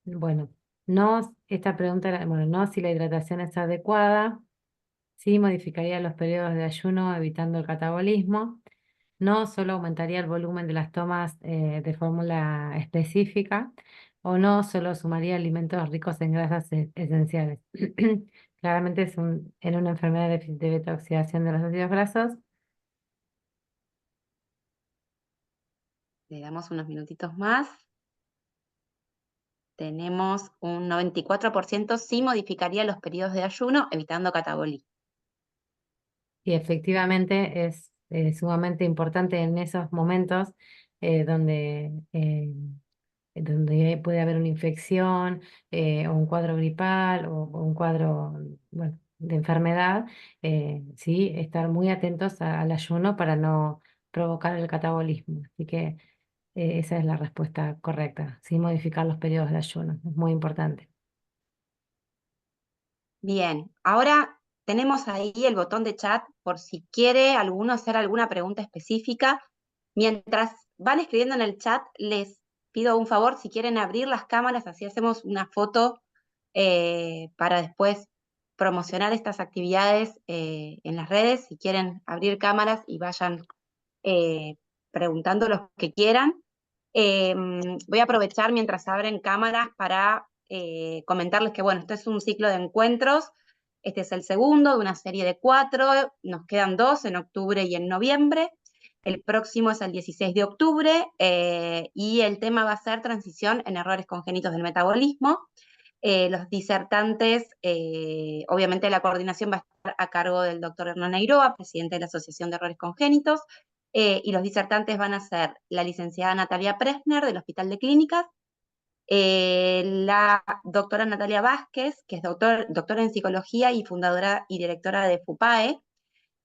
Bueno, no, esta pregunta era, bueno, no si la hidratación es adecuada, sí modificaría los periodos de ayuno evitando el catabolismo, no solo aumentaría el volumen de las tomas de fórmula específica, o no solo sumaría alimentos ricos en grasas esenciales. Claramente es en una enfermedad de déficit de beta-oxidación de los ácidos grasos. Le damos unos minutitos más. Tenemos un 94% sí modificaría los periodos de ayuno, evitando catabolismo. Y efectivamente es sumamente importante en esos momentos donde, donde puede haber una infección o un cuadro gripal o un cuadro, bueno, de enfermedad, sí, estar muy atentos al ayuno para no provocar el catabolismo. Así que esa es la respuesta correcta, sí modificar los periodos de ayuno, es muy importante. Bien, ahora tenemos ahí el botón de chat por si quiere alguno hacer alguna pregunta específica. Mientras van escribiendo en el chat, les pido un favor, si quieren abrir las cámaras, así hacemos una foto para después promocionar estas actividades en las redes. Si quieren abrir cámaras y vayan preguntando los que quieran. Voy a aprovechar mientras abren cámaras para comentarles que, bueno, este es un ciclo de encuentros. Este es el segundo de una serie de 4. Nos quedan 2 en octubre y en noviembre. El próximo es el 16 de octubre y el tema va a ser transición en errores congénitos del metabolismo. Los disertantes, obviamente la coordinación va a estar a cargo del doctor Hernán Eiroa, presidente de la Asociación de Errores Congénitos, y los disertantes van a ser la licenciada Natalia Presner del Hospital de Clínicas, la doctora Natalia Vázquez, que es doctora en psicología y fundadora y directora de FUPAE,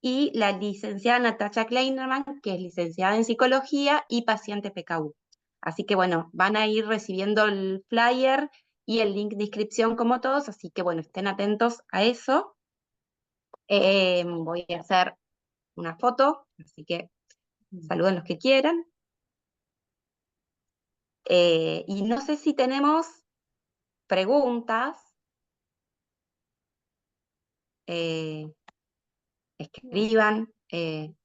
y la licenciada Natasha Kleinerman, que es licenciada en psicología y paciente PKU. Así que bueno, van a ir recibiendo el flyer y el link de inscripción como todos, así que bueno, estén atentos a eso. Voy a hacer una foto, así que saluden los que quieran. Y no sé si tenemos preguntas. Escriban,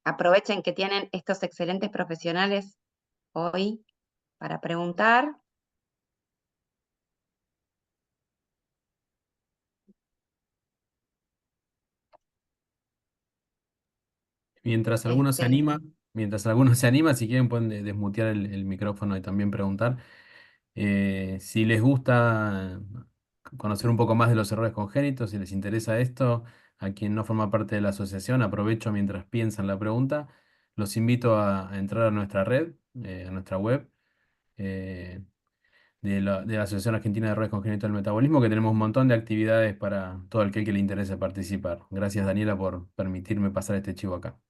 aprovechen que tienen estos excelentes profesionales hoy para preguntar. Mientras alguno se Este, anima, mientras alguno se anima, si quieren pueden desmutear el micrófono y también preguntar. Si les gusta conocer un poco más de los errores congénitos, si les interesa esto, a quien no forma parte de la asociación, aprovecho mientras piensan la pregunta, los invito a entrar a nuestra red, a nuestra web eh, de la Asociación Argentina de Errores Congénitos del Metabolismo, que tenemos un montón de actividades para todo aquel que le interese participar. Gracias, Daniela, por permitirme pasar este chivo acá.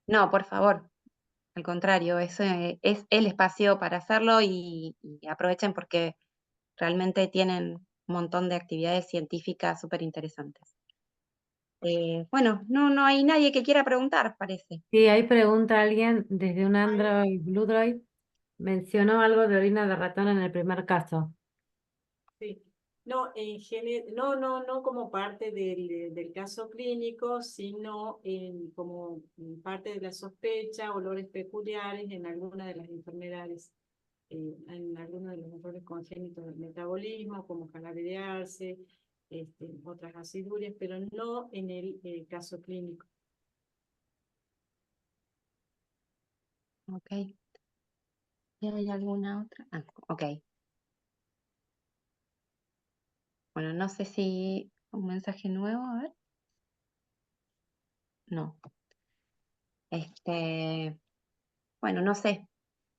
no, por favor, al contrario, es el espacio para hacerlo y aprovechen porque realmente tienen un montón de actividades científicas súper interesantes. Bueno, no hay nadie que quiera preguntar, parece. Sí, ahí pregunta alguien desde un Android Blue Droid. Mencionó algo de orina de ratón en el primer caso. Sí. No, no como parte del caso clínico, sino como parte de la sospecha, olores peculiares en alguna de las enfermedades, en algunos de los errores congénitos del metabolismo, como canalidearse, otras acidurias, pero no en el caso clínico. Ok. ¿Y hay alguna otra? Ah, ok. Bueno, no sé si un mensaje nuevo, a ver. No. Bueno, no sé.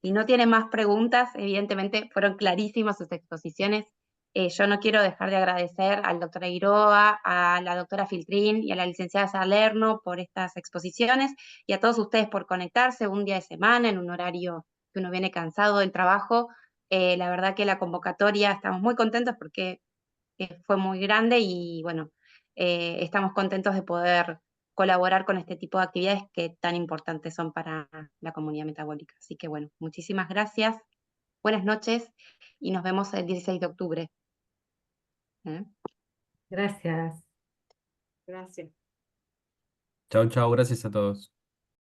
Si no tienen más preguntas, evidentemente fueron clarísimas sus exposiciones. Yo no quiero dejar de agradecer al doctor Eiroa, a la doctora Filtrín y a la licenciada Salerno por estas exposiciones y a todos ustedes por conectarse un día de semana en un horario que uno viene cansado del trabajo. La verdad que la convocatoria estamos muy contentos porque fue muy grande y bueno, estamos contentos de poder colaborar con este tipo de actividades que tan importantes son para la comunidad metabólica. Así que bueno, muchísimas gracias, buenas noches y nos vemos el 16 de octubre. ¿Eh? Gracias. Gracias. Chao, chao, gracias a todos.